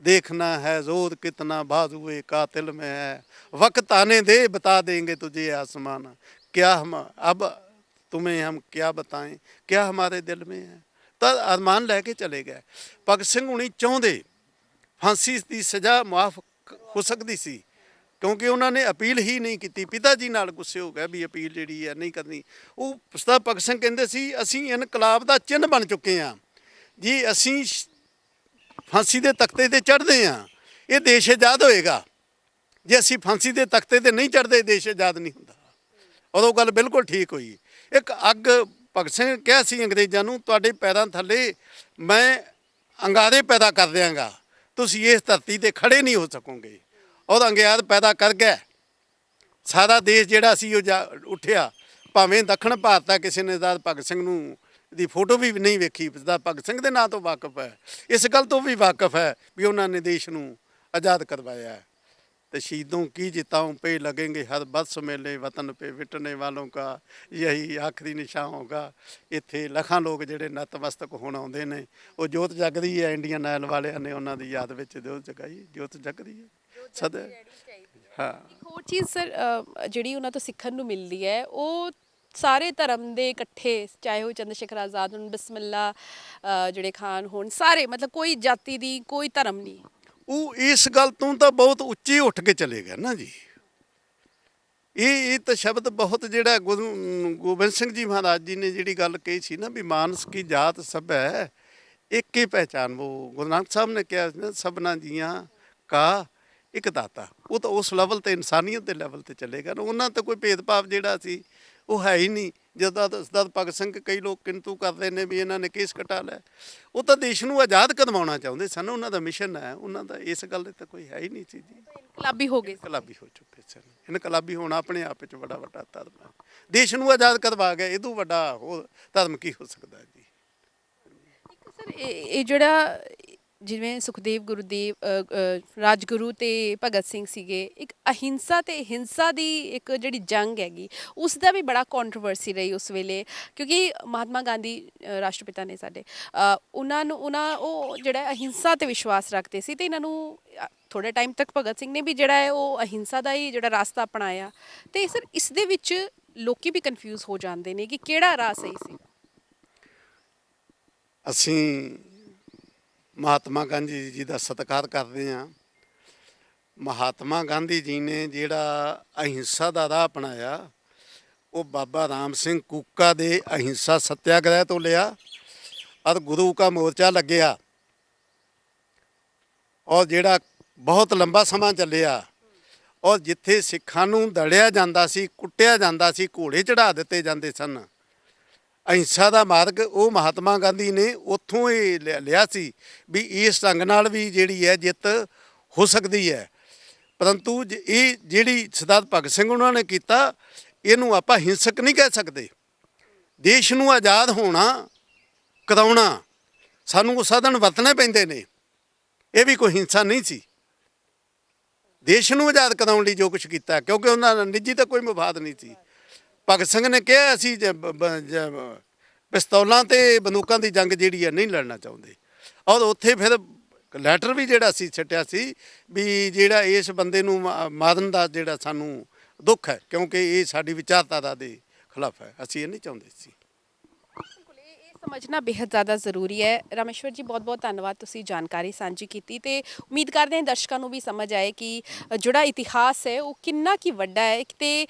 देखना है जोर कितना बाजुए कातिल में है, वक्त आने दे बता देंगे तुझे आसमान, क्या हम अब तुम्हें हम क्या बताएं, क्या हमारे दिल में है। ਤਾਂ ਅਰਮਾਨ ਲੈ ਕੇ ਚਲੇ ਗਏ। ਭਗਤ ਸਿੰਘ ਹੁਣੀ ਚਾਹੁੰਦੇ ਫਾਂਸੀ ਦੀ ਸਜ਼ਾ ਮੁਆਫ ਹੋ ਸਕਦੀ ਸੀ, ਕਿਉਂਕਿ ਉਹਨਾਂ ਨੇ ਅਪੀਲ ਹੀ ਨਹੀਂ ਕੀਤੀ। ਪਿਤਾ ਜੀ ਨਾਲ ਗੁੱਸੇ ਹੋ ਗਏ ਵੀ ਅਪੀਲ ਜਿਹੜੀ ਹੈ ਨਹੀਂ ਕਰਨੀ। ਉਹ ਸਰਦਾਰ ਭਗਤ ਸਿੰਘ ਕਹਿੰਦੇ ਸੀ ਅਸੀਂ ਇਨਕਲਾਬ ਦਾ ਚਿੰਨ੍ਹ ਬਣ ਚੁੱਕੇ ਹਾਂ ਜੀ। ਅਸੀਂ ਫਾਂਸੀ ਦੇ ਤਖਤੇ ਤੇ ਚੜ੍ਹਦੇ ਹਾਂ, ਇਹ ਦੇਸ਼ ਆਜ਼ਾਦ ਹੋਏਗਾ। ਜੇ ਅਸੀਂ ਫਾਂਸੀ ਦੇ ਤਖਤੇ ਤੇ ਨਹੀਂ ਚੜ੍ਹਦੇ, ਦੇਸ਼ ਆਜ਼ਾਦ ਨਹੀਂ ਹੁੰਦਾ। ਉਦੋਂ ਗੱਲ ਬਿਲਕੁਲ ਠੀਕ ਹੋਈ। ਇੱਕ ਅੱਗ ਭਗਤ ਸਿੰਘ ਕਿਹਾ ਸੀ ਅੰਗਰੇਜ਼ਾਂ ਨੂੰ, ਤੁਹਾਡੇ ਪੈਰਾਂ ਥੱਲੇ ਮੈਂ ਅੰਗਾਰੇ ਪੈਦਾ ਕਰ ਦਿਆਂਗਾ, ਤੁਸੀਂ ਇਸ ਧਰਤੀ ਤੇ ਖੜੇ ਨਹੀਂ ਹੋ ਸਕੋਗੇ। ਔਰ ਅੰਗਿਆਰ ਪੈਦਾ ਕਰ ਗਿਆ। ਸਾਰਾ ਦੇਸ਼ ਜਿਹੜਾ ਸੀ ਉਹ ਉੱਠਿਆ। ਭਾਵੇਂ ਦੱਖਣ ਭਾਰਤ ਦਾ ਕਿਸੇ ਨੇ ਸਰਦਾਰ ਭਗਤ ਸਿੰਘ ਨੂੰ ਦੀ ਫੋਟੋ ਵੀ ਨਹੀਂ ਵੇਖੀ, ਸਰਦਾਰ ਭਗਤ ਸਿੰਘ ਦੇ ਨਾਂ ਤੋਂ ਵਾਕਫ ਹੈ, ਇਸ ਗੱਲ ਤੋਂ ਵੀ ਵਾਕਫ ਹੈ ਵੀ ਉਹਨਾਂ ਨੇ ਦੇਸ਼ ਨੂੰ ਆਜ਼ਾਦ ਕਰਵਾਇਆ ਹੈ। तो शहीदों की चिताओं पे लगेंगे हर बरस मेले, वतन पे विटने वालों का यही आखिरी निशान होगा। इत्थे लखां लोग जिहड़े नतमस्तक होण आउंदे ने, वो जोत जग रही है। इंडियन आयल वालियां ने उन्हां दी याद विच जोत जगाई, जोत जग रही है सदा। हाँ, ਇੱਕ ਹੋਰ ਚੀਜ਼ ਸਰ ਜਿਹੜੀ ਉਹਨਾਂ ਤੋਂ ਸਿੱਖਣ ਨੂੰ ਮਿਲਦੀ ਹੈ, ਉਹ ਸਾਰੇ ਧਰਮ ਦੇ ਇਕੱਠੇ, ਚਾਹੇ ਉਹ ਚੰਦਰ ਸ਼ੇਖਰ ਆਜ਼ਾਦ ਹੋਣ, ਬਿਸਮਿਲ੍ਲਾ ਜਿਹੜੇ ਖਾਨ ਹੋਣ, ਸਾਰੇ ਮਤਲਬ ਕੋਈ ਜਾਤੀ ਦੀ ਕੋਈ ਧਰਮ ਨਹੀਂ। ਉਹ ਇਸ ਗੱਲ ਤੋਂ ਤਾਂ ਬਹੁਤ ਉੱਚੀ ਉੱਠ ਕੇ ਚਲੇ ਗਏ ਨਾ ਜੀ। ਇਹ ਤਾਂ ਸ਼ਬਦ ਬਹੁਤ ਜਿਹੜਾ ਗੁਰੂ ਗੋਬਿੰਦ ਸਿੰਘ ਜੀ ਮਹਾਰਾਜ ਜੀ ਨੇ ਜਿਹੜੀ ਗੱਲ ਕਹੀ ਸੀ ਨਾ ਵੀ ਮਾਨਸ ਕੀ ਜਾਤ ਸਭ ਹੈ ਇੱਕ ਹੀ ਪਹਿਚਾਨ। ਉਹ ਗੁਰੂ ਨਾਨਕ ਸਾਹਿਬ ਨੇ ਕਿਹਾ ਨਾ ਸਭਨਾ ਜੀਆਂ ਕਾ ਇੱਕ ਦਾਤਾ। ਉਹ ਤਾਂ ਉਸ ਲੈਵਲ ਤੇ ਇਨਸਾਨੀਅਤ ਦੇ ਲੈਵਲ ਤੇ ਚਲੇਗਾ ਨਾ। ਉਹਨਾਂ ਤਾਂ ਕੋਈ ਭੇਦਭਾਵ ਜਿਹੜਾ ਸੀ ਉਹ ਹੈ ਹੀ ਨਹੀਂ। ਜਦੋਂ ਸਰਦਾਰ ਭਗਤ ਸਿੰਘ ਕਈ ਲੋਕ ਕਿੰਤੂ ਕਰਦੇ ਨੇ ਵੀ ਇਹਨਾਂ ਨੇ ਕੇਸ ਕਟਾ ਲਿਆ, ਉਹ ਤਾਂ ਦੇਸ਼ ਨੂੰ ਆਜ਼ਾਦ ਕਰਵਾਉਣਾ ਚਾਹੁੰਦੇ ਸਨ। ਉਹਨਾਂ ਦਾ ਮਿਸ਼ਨ ਹੈ, ਉਹਨਾਂ ਦਾ ਇਸ ਗੱਲ 'ਤੇ ਤਾਂ ਕੋਈ ਹੈ ਹੀ ਨਹੀਂ ਸੀ ਜੀ। ਇਨਕਲਾਬੀ ਹੋ ਗਏ, ਇਨਕਲਾਬੀ ਹੋ ਚੁੱਕੇ ਸਨ। ਇਨਕਲਾਬੀ ਹੋਣਾ ਆਪਣੇ ਆਪ ਵਿੱਚ ਬੜਾ ਵੱਡਾ ਧਰਮ ਹੈ। ਦੇਸ਼ ਨੂੰ ਆਜ਼ਾਦ ਕਰਵਾ ਗਏ, ਇਹ ਤੋਂ ਵੱਡਾ ਹੋਰ ਧਰਮ ਕੀ ਹੋ ਸਕਦਾ ਜੀ। ਇੱਕ ਸਰ ਇਹ ਜਿਹੜਾ ਜਿਵੇਂ ਸੁਖਦੇਵ ਗੁਰੂਦੇਵ ਰਾਜਗੁਰੂ ਤੇ ਭਗਤ ਸਿੰਘ ਸੀਗੇ, ਇੱਕ ਅਹਿੰਸਾ ਤੇ ਹਿੰਸਾ ਦੀ ਇੱਕ ਜਿਹੜੀ ਜੰਗ ਹੈਗੀ, ਉਸ ਦਾ ਵੀ ਬੜਾ ਕੰਟਰੋਵਰਸੀ ਰਹੀ ਉਸ ਵੇਲੇ, ਕਿਉਂਕਿ ਮਹਾਤਮਾ ਗਾਂਧੀ ਰਾਸ਼ਟਰਪਿਤਾ ਨੇ ਸਾਡੇ, ਉਹ ਜਿਹੜਾ ਅਹਿੰਸਾ ਤੇ ਵਿਸ਼ਵਾਸ ਰੱਖਦੇ ਸੀ, ਤੇ ਇਹਨਾਂ ਨੂੰ ਥੋੜੇ ਟਾਈਮ ਤੱਕ ਭਗਤ ਸਿੰਘ ਨੇ ਵੀ ਜਿਹੜਾ ਹੈ ਉਹ ਅਹਿੰਸਾ ਦਾ ਹੀ ਜਿਹੜਾ ਰਾਸਤਾ ਅਪਣਾਇਆ। ਤੇ ਸਰ ਇਸ ਦੇ ਵਿੱਚ ਲੋਕੀ ਵੀ ਕਨਫਿਊਜ਼ ਹੋ ਜਾਂਦੇ ਨੇ ਕਿ ਕਿਹੜਾ ਰਾਹ ਸਹੀ ਸੀ। ਅਸੀਂ ਮਹਾਤਮਾ ਗਾਂਧੀ ਜੀ ਦਾ ਸਤਿਕਾਰ ਕਰਦੇ ਹਾਂ। ਮਹਾਤਮਾ ਗਾਂਧੀ ਜੀ ਨੇ ਜਿਹੜਾ ਅਹਿੰਸਾ ਦਾ ਰਾਹ ਅਪਣਾਇਆ ਉਹ ਬਾਬਾ ਰਾਮ ਸਿੰਘ ਕੂਕਾ ਦੇ ਅਹਿੰਸਾ ਸੱਤਿਆਗ੍ਰਹਿ ਤੋਂ ਲਿਆ ਔਰ ਗੁਰੂ ਕਾ ਮੋਰਚਾ ਲੱਗਿਆ ਔਰ ਜਿਹੜਾ ਬਹੁਤ ਲੰਬਾ ਸਮਾਂ ਚੱਲਿਆ ਔਰ ਜਿੱਥੇ ਸਿੱਖਾਂ ਨੂੰ ਦੜਿਆ ਜਾਂਦਾ ਸੀ, ਕੁੱਟਿਆ ਜਾਂਦਾ ਸੀ, ਘੋੜੇ ਚੜਾ ਦਿੱਤੇ ਜਾਂਦੇ ਸਨ, ਅਹਿੰਸਾ ਦਾ ਮਾਰਗ ਉਹ ਮਹਾਤਮਾ ਗਾਂਧੀ ਨੇ ਉੱਥੋਂ ਹੀ ਲਿਆ ਸੀ ਵੀ ਇਸ ਢੰਗ ਨਾਲ ਵੀ ਜਿਹੜੀ ਹੈ ਜਿੱਤ ਹੋ ਸਕਦੀ ਹੈ। ਪਰੰਤੂ ਇਹ ਜਿਹੜੀ ਸਰਦਾਰ ਭਗਤ ਸਿੰਘ ਉਹਨਾਂ ਨੇ ਕੀਤਾ, ਇਹਨੂੰ ਆਪਾਂ ਹਿੰਸਕ ਨਹੀਂ ਕਹਿ ਸਕਦੇ। ਦੇਸ਼ ਨੂੰ ਆਜ਼ਾਦ ਹੋਣਾ ਕਰਾਉਣਾ ਸਾਨੂੰ ਉਹ ਸਾਧਨ ਵਰਤਣੇ ਪੈਂਦੇ ਨੇ, ਇਹ ਵੀ ਕੋਈ ਹਿੰਸਾ ਨਹੀਂ ਸੀ। ਦੇਸ਼ ਨੂੰ ਆਜ਼ਾਦ ਕਰਾਉਣ ਲਈ ਜੋ ਕੁਛ ਕੀਤਾ, ਕਿਉਂਕਿ ਉਹਨਾਂ ਦਾ ਨਿੱਜੀ ਤਾਂ ਕੋਈ ਮਫਾਦ ਨਹੀਂ ਸੀ। ਭਗਤ ਸਿੰਘ ਨੇ ਕਿਹਾ ਅਸੀਂ ਪਿਸਤੌਲਾਂ ਤੇ ਬੰਦੂਕਾਂ ਦੀ ਜੰਗ ਜਿਹੜੀ ਹੈ ਨਹੀਂ ਲੜਨਾ ਚਾਹੁੰਦੇ, ਔਰ ਉੱਥੇ ਫਿਰ ਲੈਟਰ ਵੀ ਜਿਹੜਾ ਸੀ ਛੱਟਿਆ ਸੀ ਵੀ ਜਿਹੜਾ ਇਸ ਬੰਦੇ ਨੂੰ ਮਾਰਨ ਦਾ ਜਿਹੜਾ ਸਾਨੂੰ ਦੁੱਖ ਹੈ, ਕਿਉਂਕਿ ਇਹ ਸਾਡੀ ਵਿਚਾਰਧਾਰਾ ਦੇ ਖਿਲਾਫ ਹੈ, ਅਸੀਂ ਇਹ ਨਹੀਂ ਚਾਹੁੰਦੇ ਸੀ। ਸਮਝਣਾ ਬੇहद ਜ਼ਿਆਦਾ ਜ਼ਰੂਰੀ ਹੈ। ਰਾਮੇਸ਼ਵਰ ਜੀ ਬਹੁਤ ਬਹੁਤ ਧੰਨਵਾਦ, ਤੁਸੀਂ ਜਾਣਕਾਰੀ ਸਾਂਝੀ ਕੀਤੀ ਤੇ ਉਮੀਦ ਕਰਦੇ ਹਾਂ ਦਰਸ਼ਕਾਂ ਨੂੰ ਵੀ ਸਮਝ ਆਏ ਕਿ ਜਿਹੜਾ ਇਤਿਹਾਸ ਹੈ ਉਹ ਕਿੰਨਾ ਕੀ ਵੱਡਾ ਹੈ ਤੇ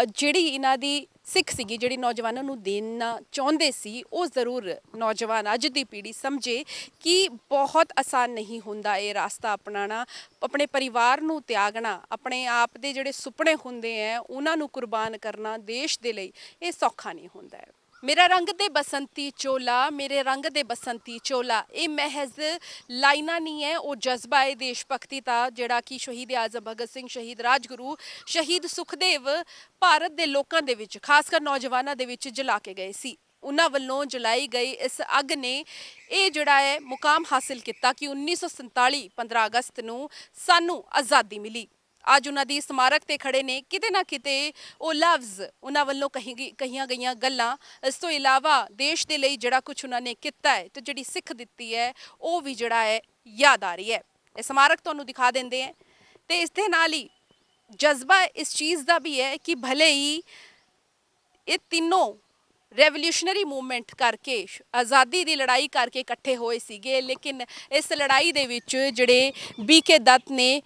ਜਿਹੜੀ ਇਹਨਾਂ ਦੀ ਸਿੱਖ ਸੀਗੀ, ਜਿਹੜੀ ਨੌਜਵਾਨਾਂ ਨੂੰ ਦੇਣਾ ਚਾਹੁੰਦੇ ਸੀ, ਉਹ ਜ਼ਰੂਰ ਨੌਜਵਾਨ ਅੱਜ ਦੀ ਪੀੜ੍ਹੀ ਸਮਝੇ ਕਿ ਬਹੁਤ ਆਸਾਨ ਨਹੀਂ ਹੁੰਦਾ ਇਹ ਰਾਸਤਾ ਅਪਣਾਉਣਾ, ਆਪਣੇ ਪਰਿਵਾਰ ਨੂੰ ਤਿਆਗਣਾ, ਆਪਣੇ ਆਪ ਦੇ ਜਿਹੜੇ ਸੁਪਨੇ ਹੁੰਦੇ ਹੈ ਉਹਨਾਂ ਨੂੰ ਕੁਰਬਾਨ ਕਰਨਾ ਦੇਸ਼ ਦੇ ਲਈ, ਇਹ ਸੌਖਾ ਨਹੀਂ ਹੁੰਦਾ ਹੈ। ਮੇਰਾ ਰੰਗ ਦੇ ਬਸੰਤੀ ਚੋਲਾ, ਮੇਰੇ ਰੰਗ ਦੇ ਬਸੰਤੀ ਚੋਲਾ, ਇਹ ਮਹਿਜ਼ ਲਾਈਨਾਂ ਨਹੀਂ ਹੈ, ਉਹ ਜਜ਼ਬਾ ਹੈ ਦੇਸ਼ ਭਗਤੀ ਦਾ, ਜਿਹੜਾ ਕਿ ਸ਼ਹੀਦ ਆਜ਼ਮ ਭਗਤ ਸਿੰਘ, ਸ਼ਹੀਦ ਰਾਜਗੁਰੂ, ਸ਼ਹੀਦ ਸੁਖਦੇਵ ਭਾਰਤ ਦੇ ਲੋਕਾਂ ਦੇ ਵਿੱਚ, ਖਾਸ ਕਰ ਨੌਜਵਾਨਾਂ ਦੇ ਵਿੱਚ ਜਲਾ ਕੇ ਗਏ ਸੀ। ਉਹਨਾਂ ਵੱਲੋਂ ਜਲਾਈ ਗਈ ਇਸ ਅੱਗ ਨੇ ਇਹ ਜਿਹੜਾ ਹੈ ਮੁਕਾਮ ਹਾਸਿਲ ਕੀਤਾ ਕਿ 1947 15 ਅਗਸਤ ਨੂੰ ਸਾਨੂੰ ਆਜ਼ਾਦੀ ਮਿਲੀ। ਅੱਜ ਉਹਨਾਂ ਦੀ ਸਮਾਰਕ ਤੇ ਖੜੇ ਨੇ, ਕਿਤੇ ਨਾ ਕਿਤੇ ਉਹ ਲਫ਼ਜ਼ ਉਹਨਾਂ ਵੱਲੋਂ ਕਹੀਆਂ ਗਈਆਂ ਗੱਲਾਂ, ਇਸ ਤੋਂ ਇਲਾਵਾ ਦੇਸ਼ ਦੇ ਲਈ ਜਿਹੜਾ ਕੁਝ ਉਹਨਾਂ ਨੇ ਕੀਤਾ ਹੈ ਤੇ ਜਿਹੜੀ ਸਿੱਖ ਦਿੱਤੀ ਹੈ ਉਹ ਵੀ ਜਿਹੜਾ ਹੈ ਯਾਦ ਆ ਰਹੀ ਹੈ। ਇਹ ਸਮਾਰਕ ਤੁਹਾਨੂੰ ਦਿਖਾ ਦਿੰਦੇ ਹੈ ਤੇ ਇਸ ਦੇ ਨਾਲ ਹੀ ਜਜ਼ਬਾ ਇਸ ਚੀਜ਼ ਦਾ ਵੀ ਹੈ ਕਿ ਭਲੇ ਹੀ ਇਹ ਤਿੰਨੋਂ ਰੈਵੋਲੂਸ਼ਨਰੀ ਮੂਵਮੈਂਟ ਕਰਕੇ, ਆਜ਼ਾਦੀ ਦੀ ਲੜਾਈ ਕਰਕੇ ਇਕੱਠੇ ਹੋਏ ਸੀਗੇ, ਲੇਕਿਨ ਇਸ ਲੜਾਈ ਦੇ ਵਿੱਚ ਜਿਹੜੇ BK ਦੱਤ ਨੇ,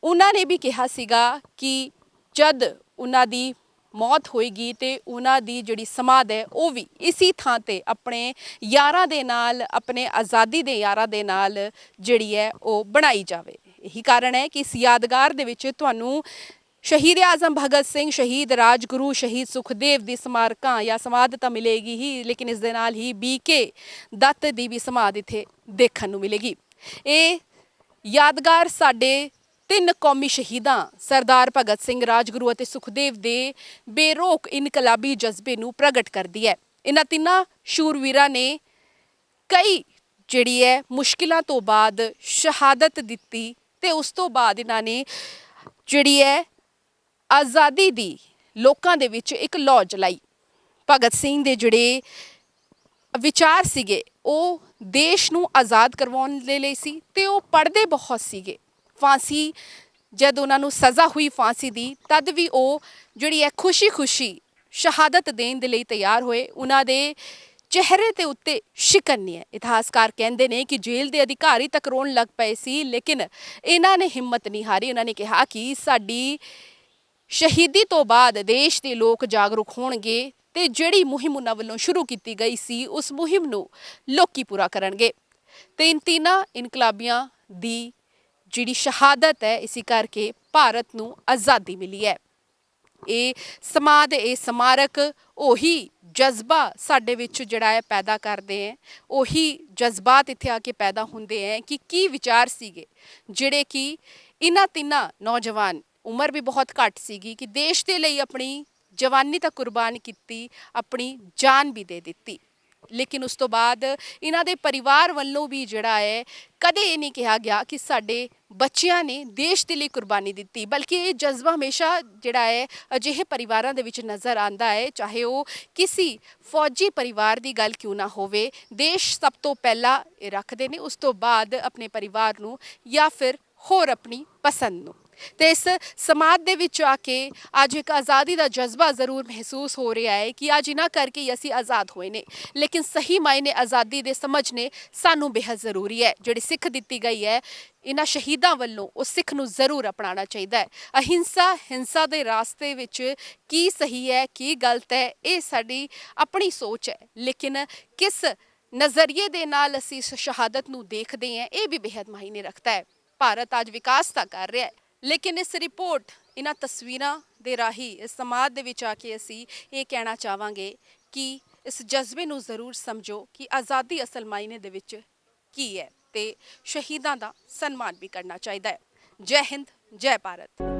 ਉਹਨਾਂ ਨੇ ਵੀ ਕਿਹਾ ਸੀਗਾ ਕਿ ਜਦ ਉਹਨਾਂ ਦੀ ਮੌਤ ਹੋਏਗੀ ਤੇ ਉਹਨਾਂ ਦੀ ਜਿਹੜੀ ਸਮਾਧ ਹੈ ਉਹ ਵੀ ਇਸੀ ਥਾਂ ਤੇ ਆਪਣੇ ਯਾਰਾਂ ਦੇ ਨਾਲ, ਆਪਣੇ ਆਜ਼ਾਦੀ ਦੇ ਯਾਰਾਂ ਦੇ ਨਾਲ ਜਿਹੜੀ ਹੈ ਉਹ ਬਣਾਈ ਜਾਵੇ। ਇਹੀ ਕਾਰਨ ਹੈ ਕਿ ਇਸ ਯਾਦਗਾਰ ਦੇ ਵਿੱਚ ਤੁਹਾਨੂੰ ਸ਼ਹੀਦ ਆਜ਼ਮ ਭਗਤ ਸਿੰਘ, ਸ਼ਹੀਦ ਰਾਜਗੁਰੂ, ਸ਼ਹੀਦ ਸੁਖਦੇਵ ਦੀ ਸਮਾਰਕਾਂ ਜਾਂ ਸਮਾਧ ਤਾਂ ਮਿਲੇਗੀ ਹੀ, ਲੇਕਿਨ ਇਸ ਦੇ ਨਾਲ ਹੀ BK ਦੱਤ ਦੀ ਵੀ ਸਮਾਧ ਇੱਥੇ ਦੇਖਣ ਨੂੰ ਮਿਲੇਗੀ। ਇਹ ਯਾਦਗਾਰ ਸਾਡੇ ਤਿੰਨ ਕੌਮੀ ਸ਼ਹੀਦਾਂ ਸਰਦਾਰ ਭਗਤ ਸਿੰਘ, ਰਾਜਗੁਰੂ ਅਤੇ ਸੁਖਦੇਵ ਦੇ ਬੇਰੋਕ ਇਨਕਲਾਬੀ ਜਜ਼ਬੇ ਨੂੰ ਪ੍ਰਗਟ ਕਰਦੀ ਹੈ। ਇਹਨਾਂ ਤਿੰਨਾਂ ਸ਼ੂਰਵੀਰਾਂ ਨੇ ਕਈ ਜਿਹੜੀ ਹੈ ਮੁਸ਼ਕਿਲਾਂ ਤੋਂ ਬਾਅਦ ਸ਼ਹਾਦਤ ਦਿੱਤੀ ਤੇ ਉਸ ਤੋਂ ਬਾਅਦ ਇਹਨਾਂ ਨੇ ਜਿਹੜੀ ਹੈ ਆਜ਼ਾਦੀ ਦੀ ਲੋਕਾਂ ਦੇ ਵਿੱਚ ਇੱਕ ਲੌ ਜਲਾਈ। ਭਗਤ ਸਿੰਘ ਦੇ ਜਿਹੜੇ ਵਿਚਾਰ ਸੀਗੇ ਉਹ ਦੇਸ਼ ਨੂੰ ਆਜ਼ਾਦ ਕਰਵਾਉਣ ਦੇ ਲਈ ਸੀ ਤੇ ਉਹ ਪੜ੍ਹਦੇ ਬਹੁਤ ਸੀਗੇ। ਫਾਂਸੀ ਜਦ ਉਹਨਾਂ ਨੂੰ ਸਜ਼ਾ ਹੋਈ ਫਾਂਸੀ ਦੀ, ਤਦ ਵੀ ਉਹ ਜਿਹੜੀ ਹੈ ਖੁਸ਼ੀ ਸ਼ਹਾਦਤ ਦੇਣ ਦੇ ਲਈ ਤਿਆਰ ਹੋਏ। ਉਹਨਾਂ ਦੇ ਚਿਹਰੇ ਦੇ ਉੱਤੇ ਸ਼ਿਕਨ ਨਹੀਂ ਹੈ। ਇਤਿਹਾਸਕਾਰ ਕਹਿੰਦੇ ਨੇ ਕਿ ਜੇਲ੍ਹ ਦੇ ਅਧਿਕਾਰੀ ਤੱਕ ਰੋਣ ਲੱਗ ਪਏ ਸੀ, ਲੇਕਿਨ ਇਹਨਾਂ ਨੇ ਹਿੰਮਤ ਨਹੀਂ ਹਾਰੀ। ਉਹਨਾਂ ਨੇ ਕਿਹਾ ਕਿ ਸਾਡੀ ਸ਼ਹੀਦੀ ਤੋਂ ਬਾਅਦ ਦੇਸ਼ ਦੇ ਲੋਕ ਜਾਗਰੂਕ ਹੋਣਗੇ ਤੇ ਜਿਹੜੀ ਮੁਹਿੰਮ ਉਹਨਾਂ ਵੱਲੋਂ ਸ਼ੁਰੂ ਕੀਤੀ ਗਈ ਸੀ ਉਸ ਮੁਹਿੰਮ ਨੂੰ ਲੋਕੀ ਪੂਰਾ ਕਰਨਗੇ। ਤੇ ਇਨ ਤਿੰਨਾਂ ਇਨਕਲਾਬੀਆਂ ਦੀ ਜਿਹੜੀ ਸ਼ਹਾਦਤ ਹੈ, ਇਸੇ ਕਰਕੇ ਭਾਰਤ ਨੂੰ ਆਜ਼ਾਦੀ ਮਿਲੀ ਹੈ। ਇਹ ਸਮਾਧ, ਇਹ ਸਮਾਰਕ ਉਹੀ ਜਜ਼ਬਾ ਸਾਡੇ ਵਿੱਚ ਜਿਹੜਾ ਹੈ ਪੈਦਾ ਕਰਦੇ ਹੈ, ਉਹੀ ਜਜ਼ਬਾਤ ਇੱਥੇ ਆ ਕੇ ਪੈਦਾ ਹੁੰਦੇ ਹੈ ਕਿ ਕੀ ਵਿਚਾਰ ਸੀਗੇ ਜਿਹੜੇ ਕਿ ਇਹਨਾਂ ਤਿੰਨਾਂ ਨੌਜਵਾਨ, ਉਮਰ ਵੀ ਬਹੁਤ ਘੱਟ ਸੀਗੀ, ਕਿ ਦੇਸ਼ ਦੇ ਲਈ ਆਪਣੀ ਜਵਾਨੀ ਤਾਂ ਕੁਰਬਾਨ ਕੀਤੀ, ਆਪਣੀ ਜਾਨ ਵੀ ਦੇ ਦਿੱਤੀ। ਲੇਕਿਨ ਉਸ ਤੋਂ ਬਾਅਦ ਇਹਨਾਂ ਦੇ ਪਰਿਵਾਰ ਵੱਲੋਂ ਵੀ ਜਿਹੜਾ ਹੈ ਕਦੇ ਇਹ ਨਹੀਂ ਕਿਹਾ ਗਿਆ ਕਿ ਸਾਡੇ ਬੱਚਿਆਂ ਨੇ ਦੇਸ਼ ਦੇ ਲਈ ਕੁਰਬਾਨੀ ਦਿੱਤੀ, ਬਲਕਿ ਇਹ ਜਜ਼ਬਾ ਹਮੇਸ਼ਾ ਜਿਹੜਾ ਹੈ ਅਜਿਹੇ ਪਰਿਵਾਰਾਂ ਦੇ ਵਿੱਚ ਨਜ਼ਰ ਆਉਂਦਾ ਹੈ, ਚਾਹੇ ਉਹ ਕਿਸੇ ਫੌਜੀ ਪਰਿਵਾਰ ਦੀ ਗੱਲ ਕਿਉਂ ਨਾ ਹੋਵੇ। ਦੇਸ਼ ਸਭ ਤੋਂ ਪਹਿਲਾਂ ਇਹ ਰੱਖਦੇ ਨੇ, ਉਸ ਤੋਂ ਬਾਅਦ ਆਪਣੇ ਪਰਿਵਾਰ ਨੂੰ ਜਾਂ ਫਿਰ ਹੋਰ ਆਪਣੀ ਪਸੰਦ ਨੂੰ। ਤੇ ਇਸ ਸਮਾਜ ਦੇ ਵਿੱਚ ਆ ਕੇ ਅੱਜ ਇੱਕ ਆਜ਼ਾਦੀ ਦਾ ਜਜ਼ਬਾ ਜ਼ਰੂਰ ਮਹਿਸੂਸ ਹੋ ਰਿਹਾ ਹੈ ਕਿ ਅੱਜ ਇਹਨਾਂ ਕਰਕੇ ਹੀ ਅਸੀਂ ਆਜ਼ਾਦ ਹੋਏ ਨੇ। ਲੇਕਿਨ ਸਹੀ ਮਾਇਨੇ ਆਜ਼ਾਦੀ ਦੇ ਸਮਝਣੇ ਸਾਨੂੰ ਬੇहद ਜ਼ਰੂਰੀ ਹੈ। ਜਿਹੜੀ ਸਿੱਖ ਦਿੱਤੀ ਗਈ ਹੈ ਇਹਨਾਂ ਸ਼ਹੀਦਾਂ ਵੱਲੋਂ, ਉਹ ਸਿੱਖ ਨੂੰ ਜ਼ਰੂਰ ਅਪਣਾਉਣਾ ਚਾਹੀਦਾ ਹੈ। ਅਹਿੰਸਾ, ਹਿੰਸਾ ਦੇ ਰਾਸਤੇ ਵਿੱਚ ਕੀ ਸਹੀ ਹੈ, ਕੀ ਗਲਤ ਹੈ, ਇਹ ਸਾਡੀ ਆਪਣੀ ਸੋਚ ਹੈ। ਲੇਕਿਨ ਕਿਸ ਨਜ਼ਰੀਏ ਦੇ ਨਾਲ ਅਸੀਂ ਇਸ ਸ਼ਹਾਦਤ ਨੂੰ ਦੇਖਦੇ ਹਾਂ, ਇਹ ਵੀ ਬੇहद ਮਾਇਨੇ ਰੱਖਦਾ ਹੈ। ਭਾਰਤ ਅੱਜ ਵਿਕਾਸ ਤਾਂ ਕਰ ਰਿਹਾ ਹੈ, ਲੇਕਿਨ ਇਸ ਰਿਪੋਰਟ, ਇਹਨਾਂ ਤਸਵੀਰਾਂ ਦੇ ਰਾਹੀਂ ਇਸ ਸਮਾਜ ਦੇ ਵਿੱਚ ਆ ਕੇ ਅਸੀਂ ਇਹ ਕਹਿਣਾ ਚਾਹਾਂਗੇ ਕਿ ਇਸ ਜਜ਼ਬੇ ਨੂੰ ਜ਼ਰੂਰ ਸਮਝੋ ਕਿ ਆਜ਼ਾਦੀ ਅਸਲ ਮਾਇਨੇ ਦੇ ਵਿੱਚ ਕੀ ਹੈ ਤੇ ਸ਼ਹੀਦਾਂ ਦਾ ਸਨਮਾਨ ਵੀ ਕਰਨਾ ਚਾਹੀਦਾ ਹੈ। ਜੈ ਹਿੰਦ, ਜੈ ਭਾਰਤ।